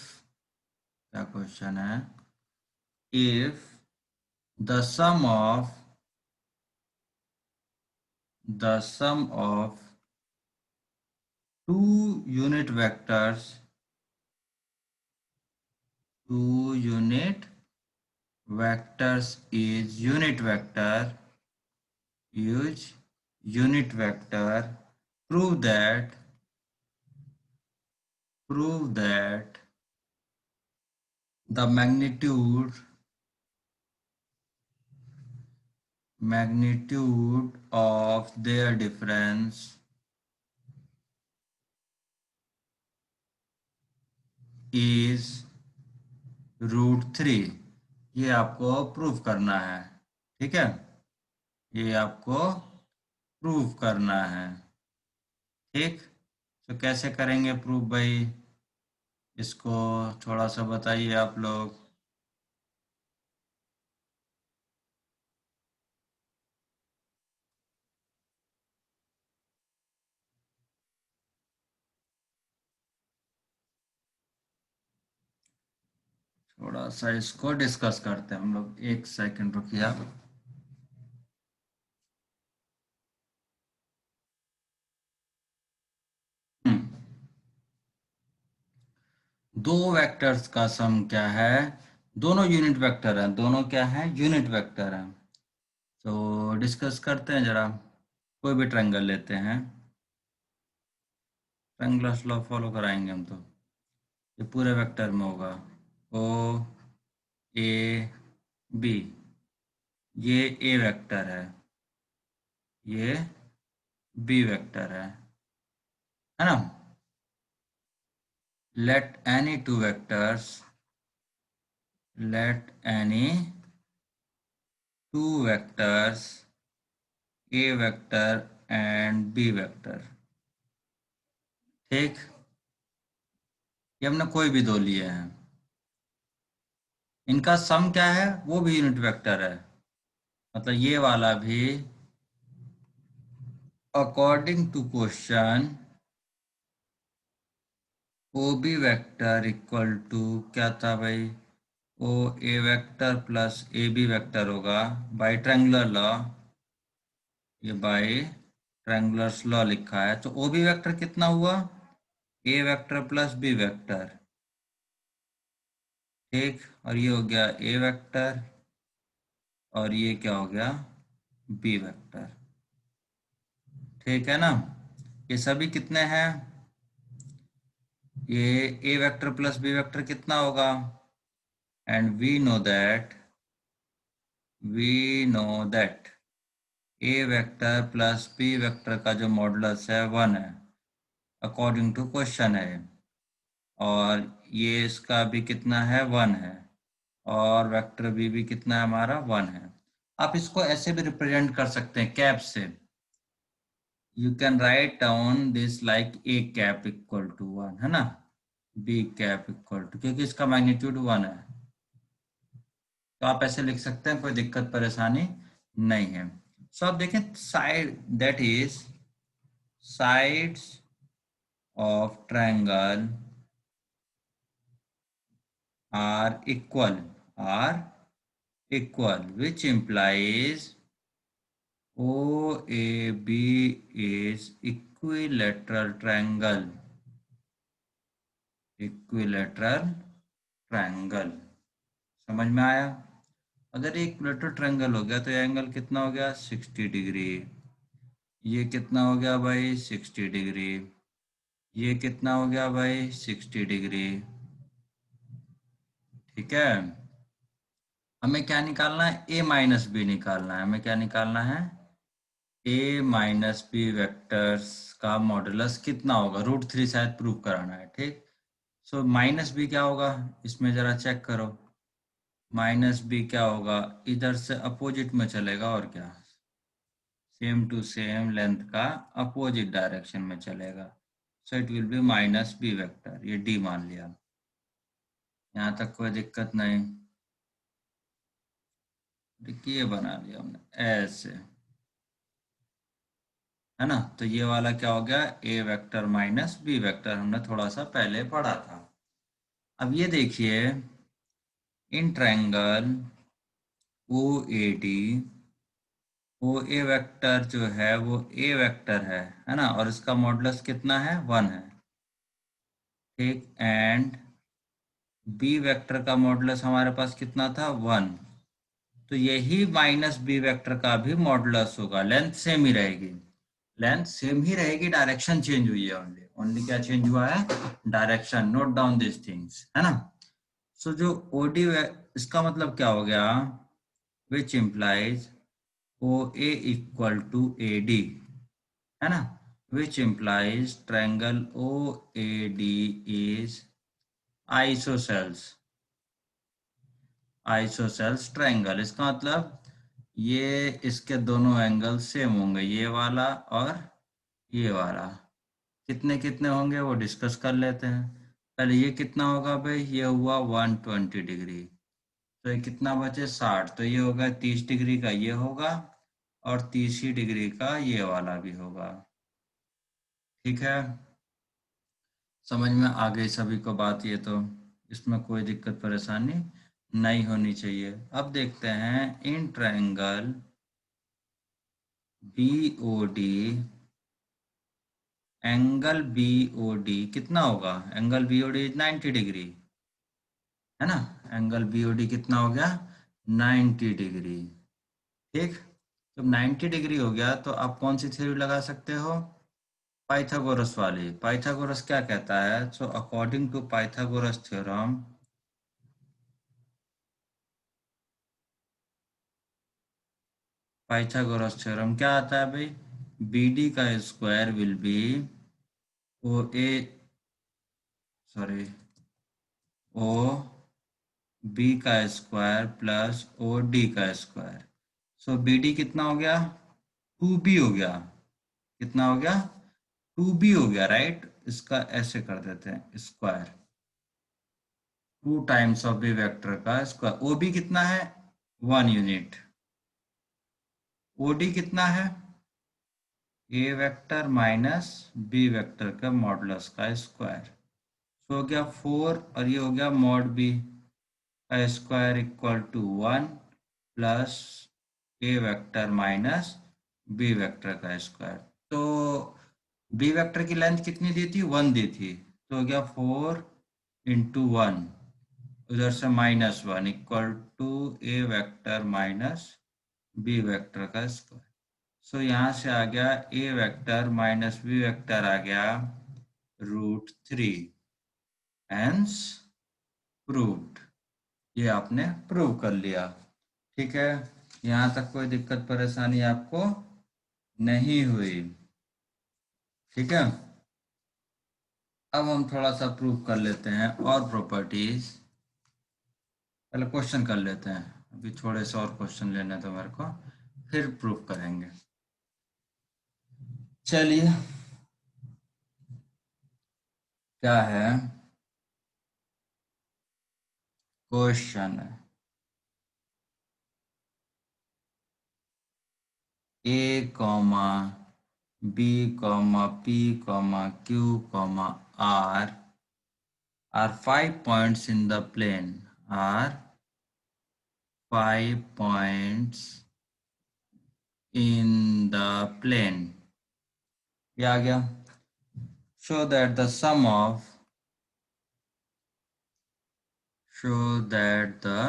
क्या क्वेश्चन है? if the sum of two unit vectors, two unit vectors is unit vector, use unit vector, prove that, prove that the magnitude of their difference is √3। ये आपको प्रूव करना है, ठीक है, ये आपको प्रूव करना है, ठीक। तो कैसे करेंगे प्रूव भाई? इसको थोड़ा सा बताइए आप लोग। थोड़ा सा इसको डिस्कस करते हैं हम लोग, एक सेकंड रुकिए आप। हम्म, दो वेक्टर्स का सम क्या है? दोनों यूनिट वेक्टर हैं, दोनों क्या हैं? यूनिट वेक्टर हैं। तो डिस्कस करते हैं जरा। कोई भी ट्रायंगल लेते हैं, ट्रायंगुलर लॉ फॉलो कराएंगे हम तो। ये पूरे वेक्टर में होगा ओ ए बी। ये ए वेक्टर है, ये बी वेक्टर है ना? let any two vectors let any two vectors a vector and b vector। ठीक, ये हमने कोई भी दो लिए हैं, इनका सम क्या है? वो भी यूनिट वेक्टर है। मतलब ये वाला भी according to question O B vector equal to क्या था भाई? O A vector plus A B vector होगा बाई ट्रायंगुलर लॉ। ये बाई ट्रायंगुलर लॉ लिखा है, तो ओ बी वेक्टर कितना हुआ? A vector plus B vector. ठीक, और ये हो गया ए वेक्टर, और ये क्या हो गया? B vector. ठीक है ना? ये सभी कितने हैं? ये A vector plus B vector कितना होगा? And we know that A vector plus B vector का जो मॉडुलस है 1 है, अकॉर्डिंग टू क्वेश्चन है। और ये इसका भी कितना है? 1 है। और वेक्टर बी भी कितना है हमारा? 1 है। आप इसको ऐसे भी रिप्रेजेंट कर सकते हैं कैप से। You can write down this like A cap equal to 1, है ना? बी कैप इक्वल टू, क्योंकि इसका मैग्नीट्यूड 1 है, तो आप ऐसे लिख सकते हैं, कोई दिक्कत परेशानी नहीं है। सो आप देखें, side that is sides of triangle are are equal, which implies OAB is equilateral triangle, equilateral triangle। समझ में आया? अगर एक इक्विलेटरल ट्रायंगल हो गया तो ये एंगल कितना हो गया? 60 डिग्री। ये कितना हो गया भाई? 60 डिग्री। ये कितना हो गया भाई? 60 डिग्री। ठीक है, हमें क्या निकालना है? ए माइनस बी निकालना है। हमें क्या निकालना है? ए माइनस बी वेक्टर्स का मॉडुलस कितना होगा? √3 शायद प्रूव कराना है। ठीक, सो माइनस बी क्या होगा? इसमें जरा चेक करो, माइनस बी क्या होगा? इधर से अपोजिट में चलेगा, और क्या? सेम टू सेम लेंथ का अपोजिट डायरेक्शन में चलेगा, so it will be minus B vector. ये डी मान लिया, यहाँ तक कोई दिक्कत नहीं। देखिए, बना लिया हमने ऐसे, है ना? तो ये वाला क्या हो गया? A vector minus B vector, हमने थोड़ा सा पहले पढ़ा था। अब ये देखिए, in triangle O A D, O A vector जो है वो ए वेक्टर है ना? और इसका मॉडुलस कितना है? 1 है। ठीक, एंड बी वेक्टर का मॉडुलस हमारे पास कितना था? 1। तो यही माइनस बी वेक्टर का भी मॉडुलस होगा, लेंथ सेम ही रहेगी। लेंथ सेम ही रहेगी, डायरेक्शन चेंज हुई है। ओनली ओनली क्या चेंज हुआ है? Direction. Note down this things, है ना? सो जो ओडी, इसका मतलब क्या हो गया? Which implies O A equal to A D, है ना? Which implies triangle O A D is isosceles, isosceles triangle. इसका मतलब ये इसके दोनों एंगल सेम होंगे, ये वाला और ये वाला। कितने कितने होंगे वो डिस्कस कर लेते हैं। पहले ये कितना होगा भाई, ये हुआ 120 डिग्री, तो ये कितना बचे 60, तो ये होगा 30 डिग्री का ये होगा, और 30 डिग्री का ये वाला भी होगा। ठीक है, समझ में आ गई सभी को बात, ये तो इसमें कोई दिक्कत परेशानी नहीं होनी चाहिए। अब देखते हैं in triangle BOD, angle BOD कितना होगा, एंगल BOD इज 90 डिग्री, है ना। एंगल BOD कितना हो गया, 90 डिग्री। ठीक, जब 90 डिग्री हो गया तो आप कौन सी थ्योरी लगा सकते हो, पाइथागोरस वाली। पाइथागोरस क्या कहता है, so according to Pythagoras theorem, Pythagoras theorem क्या आता है भाई, BD का square will be O A, sorry, O B का स्क्वायर प्लस ओ डी का स्क्वायर। सो BD कितना हो गया, 2B हो गया, कितना हो गया, 2B हो गया, राइट। इसका ऐसे कर देते हैं square, 2 times of B vector का स्क्वायर। OB कितना है, 1 यूनिट। OD कितना है, A vector minus B vector का मॉडुलस का स्क्वायर। तो हो गया 4, और ये हो गया मॉड बी का square equal to 1 plus A vector minus B vector का स्क्वायर। तो बी वेक्टर की लेंथ कितनी दी थी, 1 दी थी, तो हो गया 4 इंटू 1, उधर से -1 equal to A vector minus B vector का स्क्वायर। सो यहाँ से आ गया A vector minus B vector आ गया √3, हेंस प्रूव्ड। ये आपने प्रूव कर लिया। ठीक है, यहाँ तक कोई दिक्कत परेशानी आपको नहीं हुई। ठीक है, अब हम थोड़ा सा प्रूव कर लेते हैं और प्रॉपर्टीज। पहले क्वेश्चन कर लेते हैं, अभी थोड़े से और क्वेश्चन लेने तो मेरे को, फिर प्रूव करेंगे। चलिए, क्या है question, A comma B comma P comma Q comma R are 5 points in the plane, are 5 points in the plane। ये आ गया, show that the sum of, show that the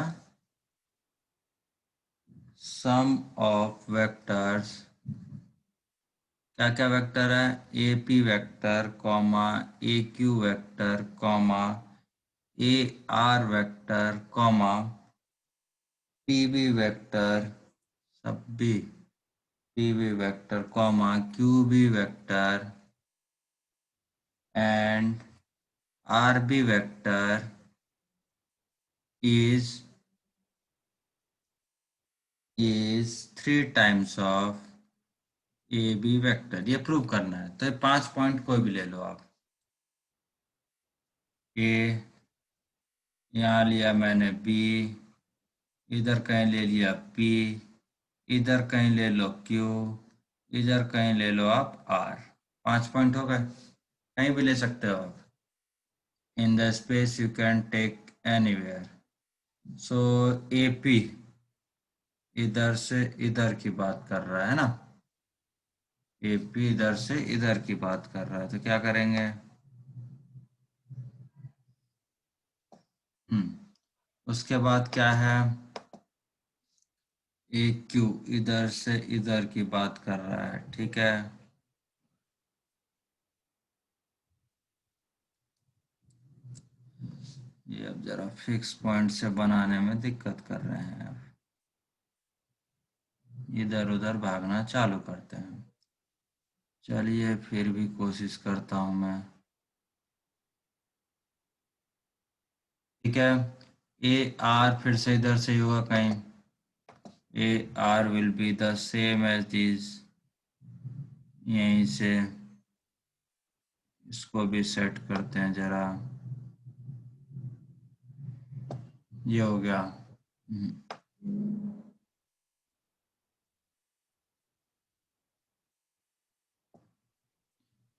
sum of vectors, क्या क्या vector है, AP vector comma AQ vector comma AR vector comma PB vector, सब भी PB vector comma QB vector and RB vector is 3 times of AB vector. ये prove करना है, तो ये 5 पॉइंट कोई भी ले लो आप। ए यहाँ लिया मैंने, B इधर कहीं ले लिया, P इधर कहीं ले लो, Q इधर कहीं ले लो आप, R। 5 पॉइंट हो गए, कहीं भी ले सकते हो आप। In the space you can take anywhere. So AP इधर से इधर की बात कर रहा है ना, AP इधर से इधर की बात कर रहा है, तो क्या करेंगे, उसके बाद क्या है, AQ इधर से इधर की बात कर रहा है। ठीक है, ये अब जरा फिक्स पॉइंट से बनाने में दिक्कत कर रहे हैं, अब इधर उधर भागना चालू करते हैं। चलिए फिर भी कोशिश करता हूँ मैं। ठीक है, AR फिर से इधर से ही होगा कहीं, AR will be the same as this, यहीं से इसको भी सेट करते हैं जरा। ये हो गया।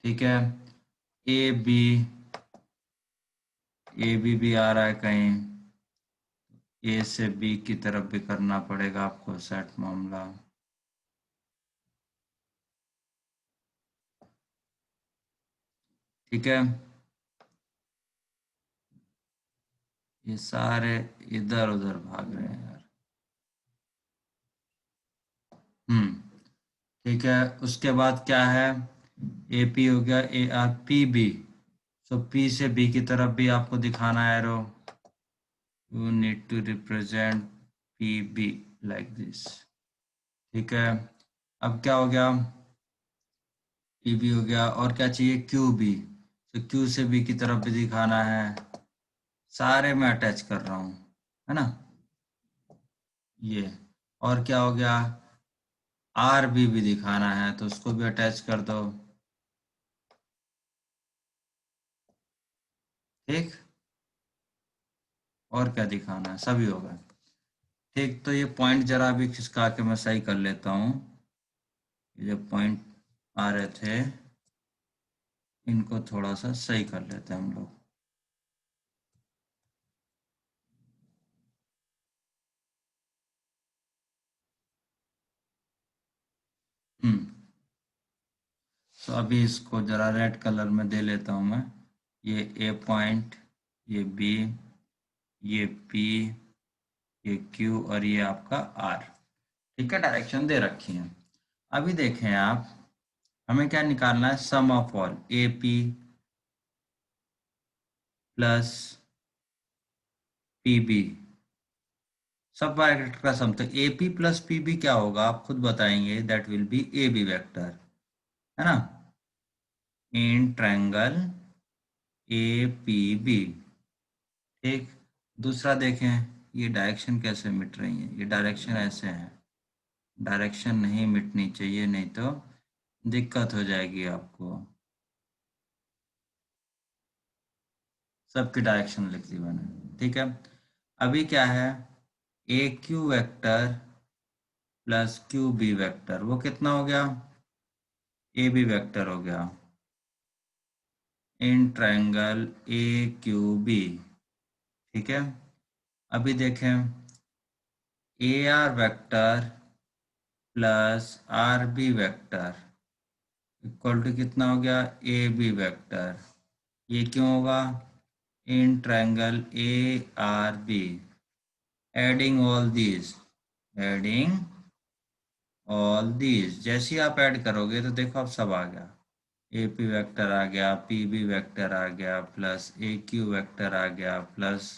ठीक है, ए बी, ए बी भी आ रहा है कहीं, ए से बी की तरफ भी करना पड़ेगा आपको सेट मामला। ठीक है, ये सारे इधर उधर भाग रहे हैं यार। ठीक है, उसके बाद क्या है, ए पी हो गया, A R P B. So P से बी की तरफ भी आपको दिखाना है arrow. You need to represent P B like this. ठीक है, अब क्या हो गया, पी बी हो गया, और क्या चाहिए, क्यू बी। तो क्यू से बी की तरफ भी दिखाना है, सारे में अटैच कर रहा हूँ, है ना, ये। और क्या हो गया, आर बी भी दिखाना है तो उसको भी अटैच कर दो। ठीक, और क्या दिखाना है, सभी होगा। ठीक, तो ये पॉइंट जरा भी खिसका के मैं सही कर लेता हूँ। ये जो पॉइंट आ रहे थे, इनको थोड़ा सा सही कर लेते हैं हम लोग। हम्म, तो अभी इसको जरा रेड कलर में दे लेता हूँ मैं। ये ए पॉइंट, ये बी, ये पी, ये क्यू, और ये आपका आर। ठीक है, डायरेक्शन दे रखी है। अभी देखें आप, हमें क्या निकालना है, sum of all A P plus P B, सब वेक्टर का सम। तो A P plus P B क्या होगा, आप खुद बताएंगे, that will be A B vector, है ना, in triangle A P B. ठीक, दूसरा देखें, ये डायरेक्शन कैसे मिट रही है, ये डायरेक्शन ऐसे है, डायरेक्शन नहीं मिटनी चाहिए, नहीं तो दिक्कत हो जाएगी आपको। सबकी डायरेक्शन लिख दी मैंने। ठीक है, अभी क्या है, A Q vector plus Q B vector, वो कितना हो गया, ए बी वेक्टर हो गया in triangle A Q B. ठीक है, अभी देखें, A R vector plus R B vector equal to कितना हो गया, ए बी वेक्टर। ये क्यों होगा, in triangle A R B, adding all these, adding all these, जैसे ही आप ऐड करोगे तो देखो अब सब आ गया, ए पी वेक्टर आ गया, पी बी वेक्टर आ गया, प्लस ए क्यू वेक्टर आ गया, प्लस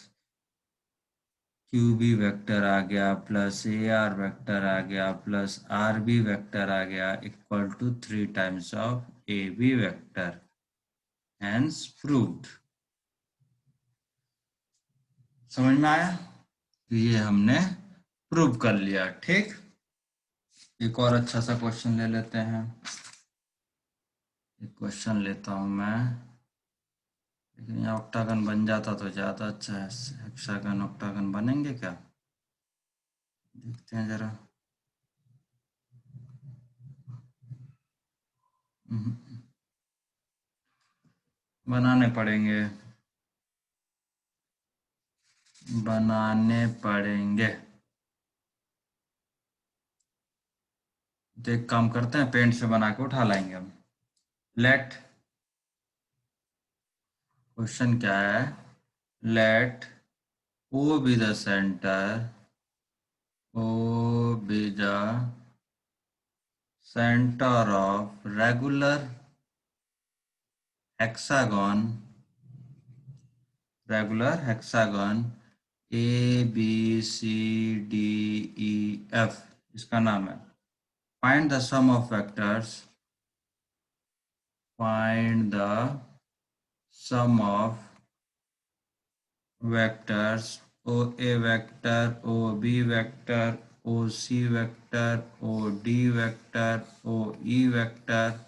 क्यू बी वेक्टर आ गया, प्लस ए आर वेक्टर आ गया, प्लस आर बी वेक्टर आ गया, equal to 3 times of A B vector, hence proved. समझ में आया, तो ये हमने प्रूव कर लिया। ठीक, एक और अच्छा सा क्वेश्चन ले लेते हैं। एक क्वेश्चन लेता हूं मैं, लेकिन ये ऑक्टागन बन जाता तो ज़्यादा अच्छा है। हेक्सागन ऑक्टागन बनेंगे क्या, देखते हैं जरा। बनाने पड़ेंगे, बनाने पड़ेंगे। तो एक काम करते हैं, पेंट से बना के उठा लाएंगे हम। लेट, क्वेश्चन क्या है, let O be the centre, O be the centre of regular hexagon, regular hexagon A B C D E F, इसका नाम है। Find the sum of vectors, find the sum of vectors O A vector, O B vector, O C vector, O D vector, O E vector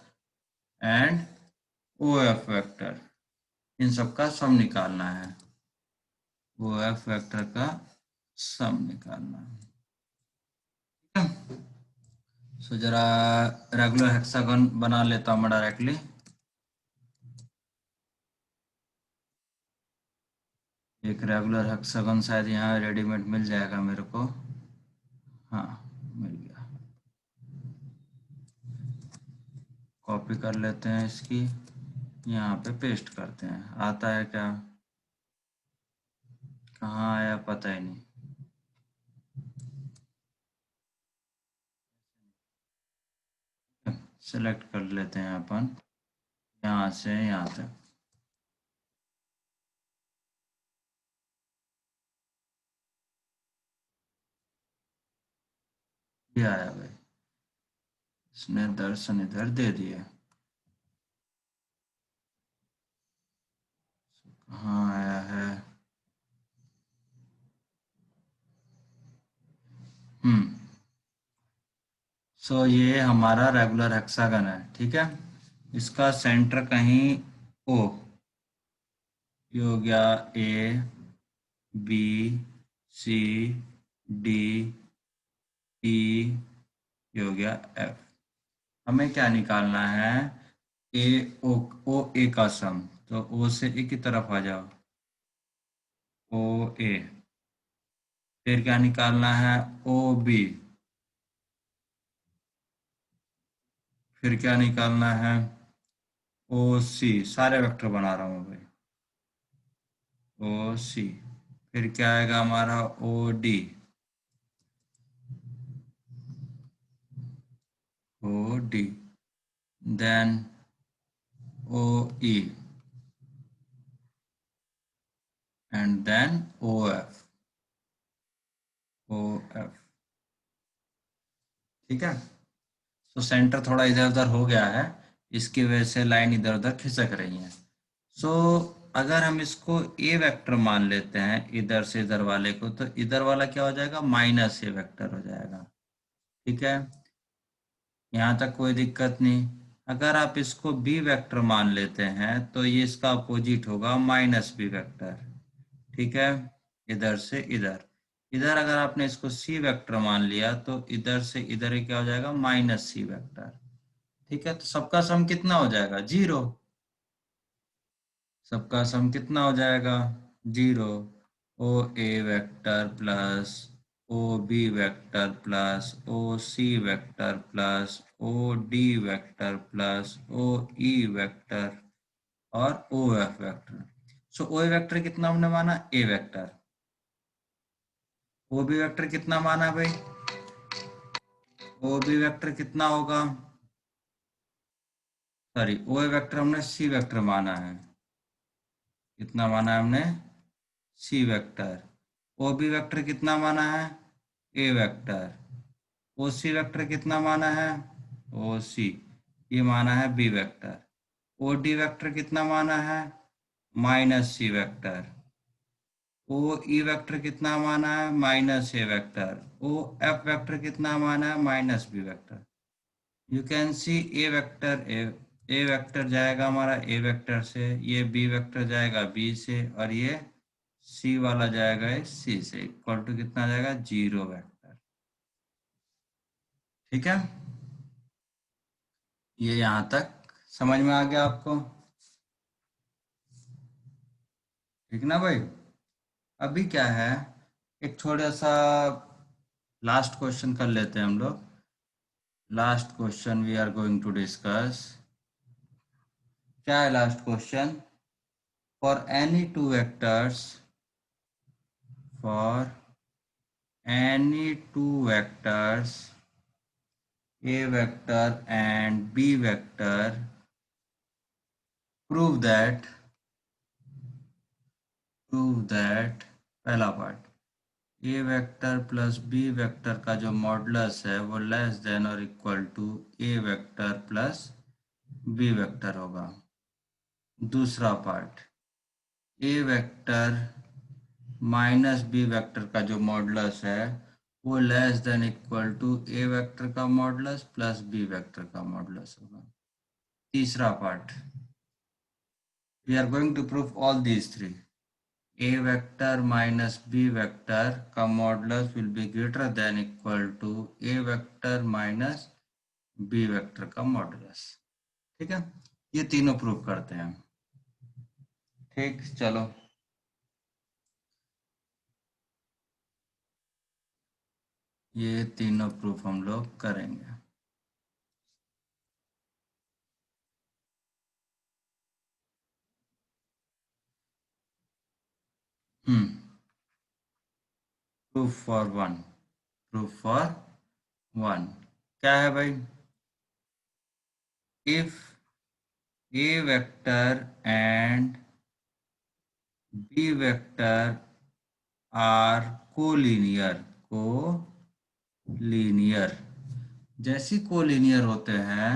and O F vector, इन सब का सम निकालना है, ओ F vector का सम निकालना है, ठीक है। सो जरा रेगुलर हेक्सागन बना लेता हूँ मैं डायरेक्टली। एक रेगुलर हेक्सागन शायद यहाँ रेडीमेड मिल जाएगा मेरे को। हाँ, मिल गया। कॉपी कर लेते हैं इसकी, यहाँ पे पेस्ट करते हैं। आता है क्या? कहाँ आया पता ही नहीं। सेलेक्ट कर लेते हैं अपन, यहाँ से यहाँ तक। ये आया भाई, इसने दर्शन इधर दे दिया। कहाँ आया है? हम्म। सो ये हमारा रेगुलर हेक्सागन है, ठीक है। इसका सेंटर कहीं ओ, ये हो गया ए, बी, सी, डी, ई, ये हो गया एफ। हमें क्या निकालना है? ए ओ, ओ ए का सम। तो ओ से ए की तरफ आ जाओ, ओ ए। फिर क्या निकालना है? O B. फिर क्या निकालना है? ओ सी। सारे वेक्टर बना रहा हूँ भाई, ओ सी। फिर क्या आएगा हमारा? O D, O D. Then O E, and then O F, O F, ठीक है। तो सेंटर थोड़ा इधर उधर हो गया है, इसकी वजह से लाइन इधर उधर खिसक रही है। सो अगर हम इसको ए वेक्टर मान लेते हैं, इधर से इधर वाले को, तो इधर वाला क्या हो जाएगा? माइनस ए वेक्टर हो जाएगा, ठीक है। यहाँ तक कोई दिक्कत नहीं। अगर आप इसको बी वेक्टर मान लेते हैं तो ये इसका अपोजिट होगा, माइनस बी वेक्टर, ठीक है। इधर से इधर, इधर अगर आपने इसको सी वेक्टर मान लिया तो इधर से इधर ही क्या हो जाएगा? माइनस सी वेक्टर, ठीक है। तो सबका सम कितना हो जाएगा? जीरो। सबका सम कितना हो जाएगा? Zero. O A vector plus O B vector plus O C vector plus O D vector plus O E vector और O F vector. So O vector कितना हमने माना? A vector. O B vector कितना माना भाई? ओ B vector कितना होगा? Sorry, ओ vector हमने सी वेक्टर माना है। कितना माना है हमने? सी वेक्टर। ओ बी वेक्टर कितना माना है? A vector. O C vector कितना माना है? ओ सी, ये माना है B vector. O D vector कितना माना है? Minus C vector. O E vector कितना माना है? Minus A vector. O F vector कितना माना है? Minus B vector. You can see A vector, A vector जाएगा हमारा ए वेक्टर से, ये बी वेक्टर जाएगा बी से, और ये सी वाला जाएगा सी से। इक्वल टू कितना जाएगा? जीरो वेक्टर, ठीक है। ये यहाँ तक समझ में आ गया आपको? ठीक ना भाई? अभी क्या है, एक थोड़ा सा लास्ट क्वेश्चन कर लेते हैं हम लोग। Last question we are going to discuss. क्या है last question? For any two vectors, for any two vectors a vector and b vector, prove that, पहला part, A vector plus B vector का जो मॉडुलस है वो less than और equal to A vector plus B vector होगा। दूसरा part, A vector minus B vector का जो मॉडुलस है वो less than equal to A vector का मॉडुलस प्लस बी वेक्टर का मॉडुलस होगा। तीसरा part, we are going to prove all these three. A vector minus B vector का modulus will be greater than equal to A vector minus B vector का modulus. ठीक है, ये तीनों prove करते हैं। ठीक, चलो ये तीनों प्रूफ हम लोग करेंगे। Hmm, proof for one, proof for one क्या है भाई? If A vector and B vector are collinear, collinear, जैसी कोलिनियर होते हैं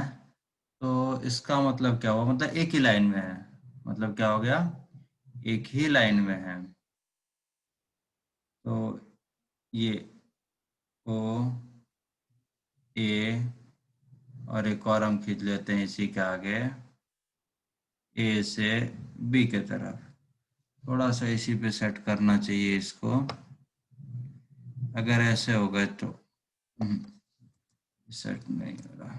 तो इसका मतलब क्या हुआ? मतलब एक ही लाइन में है, मतलब क्या हो गया? एक ही लाइन में है। तो ये ओ ए, और एक और हम खींच लेते हैं इसी के आगे, ए से बी के तरफ। थोड़ा सा इसी पे सेट करना चाहिए इसको, अगर ऐसे हो गए तो सेट नहीं हो रहा।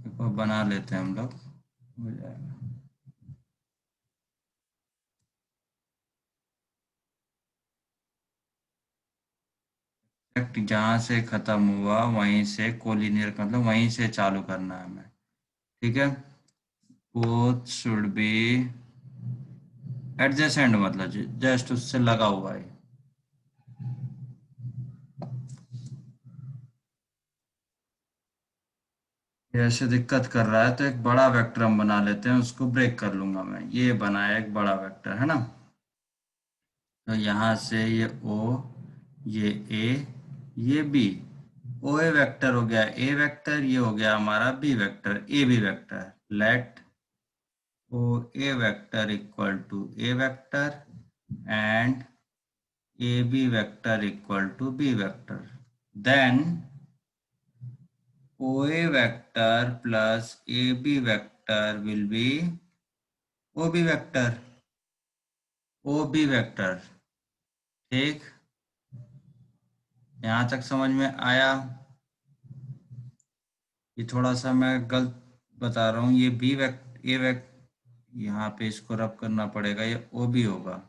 देखो बना लेते हैं हम लोग, हो जाएगा। Correct, जहाँ से खत्म हुआ वहीं से कोलिनियर, मतलब वहीं से चालू करना है हमें। ठीक है, बोथ शुड बी एडजेसेंट, मतलब जस्ट उससे लगा हुआ है। ये ऐसे दिक्कत कर रहा है तो एक बड़ा वेक्टर हम बना लेते हैं, उसको ब्रेक कर लूंगा मैं। ये बनाया एक बड़ा वेक्टर है ना, तो यहाँ से ये ओ, ये ए, ये बी। ओ ए वेक्टर हो गया ए वेक्टर, ये हो गया हमारा B vector, A B vector. Let O A vector equal to A vector and A B vector equal to B vector. Then O A vector plus A B vector will be O B vector, O B vector. ठीक, यहाँ तक समझ में आया? ये थोड़ा सा मैं गलत बता रहा हूँ, ये बी वेक्ट ए वेक्ट, यहाँ पे इसको रब करना पड़ेगा, ये ओ बी होगा।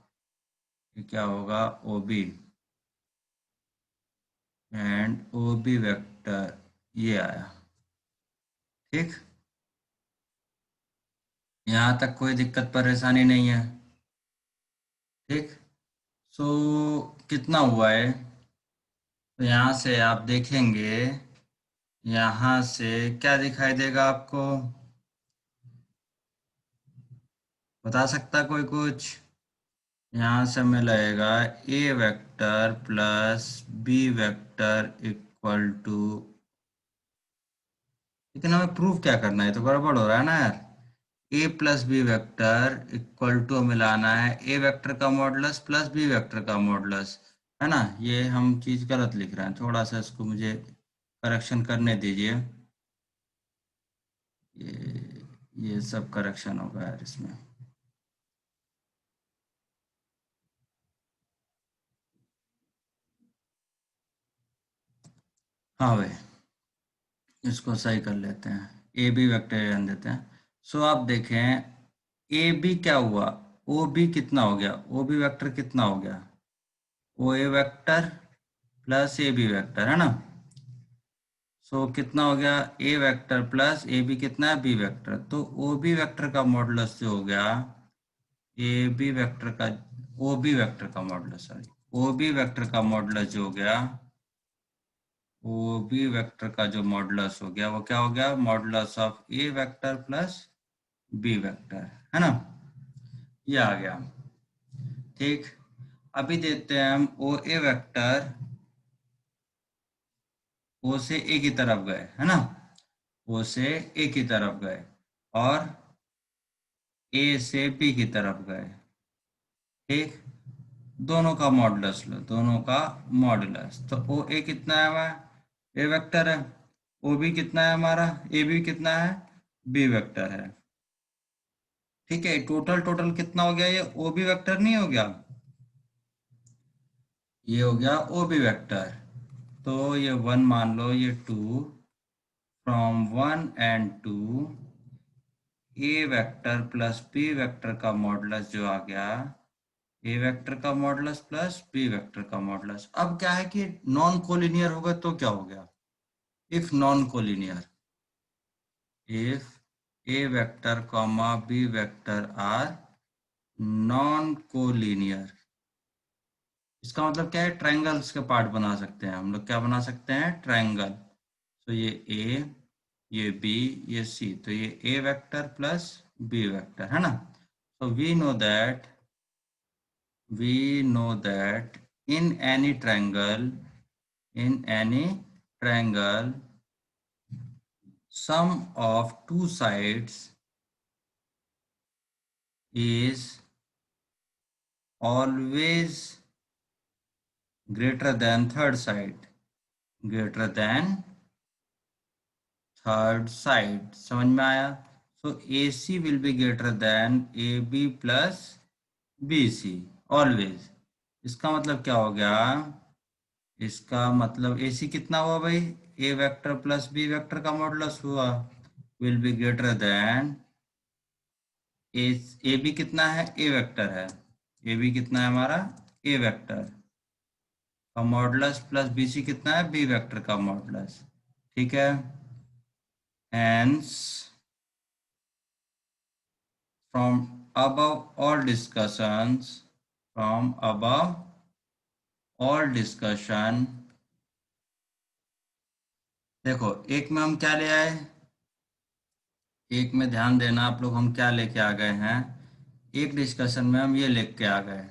ये क्या होगा? O B and O B vector, ये आया। ठीक, यहाँ तक कोई दिक्कत परेशानी नहीं है। ठीक, सो कितना हुआ है? तो यहाँ से आप देखेंगे, यहाँ से क्या दिखाई देगा आपको? बता सकता कोई कुछ? यहाँ से हमें लगेगा A vector plus B vector equal to, लेकिन हमें प्रूव क्या करना है? तो गड़बड़ हो रहा है ना यार। A plus B vector equal to हमें लाना है ए वेक्टर का मॉडुलस प्लस बी वेक्टर का मॉडुलस, है ना? ये हम चीज गलत लिख रहे हैं, थोड़ा सा इसको मुझे करेक्शन करने दीजिए। ये सब करेक्शन होगा यार इसमें। हाँ भाई, इसको सही कर लेते हैं, ए बी वेक्टर रहने देते हैं। सो आप देखें, ए बी क्या हुआ? ओ बी कितना हो गया? ओ बी वेक्टर कितना हो गया? O A vector plus A B vector, है ना? सो कितना हो गया? A vector plus A B कितना है? B vector. तो ओ बी वेक्टर का मॉडुलस जो हो गया, ए बी वेक्टर का, ओ बी वेक्टर का modulus, sorry, O B vector का मॉडुलस जो हो गया, ओ बी वेक्टर का जो मॉडुलस हो गया वो क्या हो गया? Modulus of A vector plus B vector, है ना? ये आ गया। ठीक, अभी देते हैं हम ओ ए वेक्टर, ओ से ए की तरफ गए, है ना? ओ से ए की तरफ गए और ए से बी की तरफ गए। ठीक, दोनों का मॉडुलस लो, दोनों का मॉडुलस। तो ओ ए कितना है हमारा? ए वेक्टर है। ओ बी कितना है हमारा? ए बी कितना है? बी वेक्टर है। ठीक है, टोटल टोटल कितना हो गया? ये ओ बी वेक्टर नहीं हो गया? ये हो गया ओ बी वेक्टर। तो ये 1 मान लो, ये 2, from 1 and 2 A vector plus B vector का मॉडुलस जो आ गया, ए वेक्टर का मॉडुलस प्लस बी वेक्टर का मॉडुलस। अब क्या है कि नॉन कोलिनियर होगा तो क्या हो गया, if non collinear, if a vector comma b vector are non collinear, इसका मतलब क्या है, ट्रायंगल्स के पार्ट बना सकते हैं हम लोग। क्या बना सकते हैं, ट्रायंगल। तो ये a, ये b, ये c, तो ये a vector plus b vector है ना। so we know that in any triangle, in any triangle sum of two sides is always greater than third side, greater than third side। समझ में आया। So A C will be greater than A B plus B C always. इसका मतलब क्या हो गया, इसका मतलब ए सी कितना हुआ भाई, A vector plus B vector का मॉडुलस हुआ, will be greater than A. A B कितना है, ए वेक्टर है, ए बी कितना है हमारा, ए वेक्टर का मॉडुलस प्लस बी सी कितना है, बी वेक्टर का मॉडुलस। ठीक है। Hence, from above all discussions, from above all discussion, देखो एक में हम क्या ले आए, एक में ध्यान देना आप लोग, हम क्या लेके आ गए हैं, एक डिस्कशन में हम ये लेके आ गए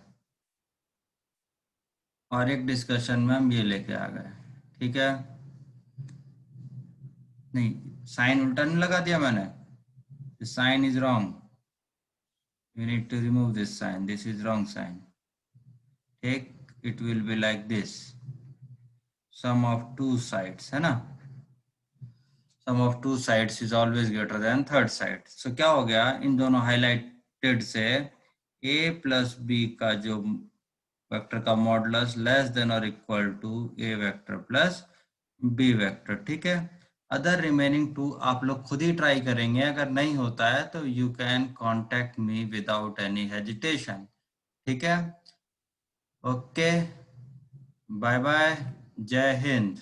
और एक डिस्कशन में हम ये लेके आ गए। ठीक है। नहीं, साइन उल्टा नहीं लगा दिया मैंने, sign is wrong, you need to remove this sign, this is wrong sign। take, it will be like this, sum of two sides है ना, sum of two sides is always greater than third side। so क्या हो गया, इन दोनों highlighted से a plus B का जो vector का मॉडुलस लेस देन और equal to a vector plus b vector. ठीक है। अदर रिमेनिंग टू आप लोग खुद ही ट्राई करेंगे, अगर नहीं होता है तो you can contact me without any hesitation. ठीक है। ओके, बाय बाय, जय हिंद।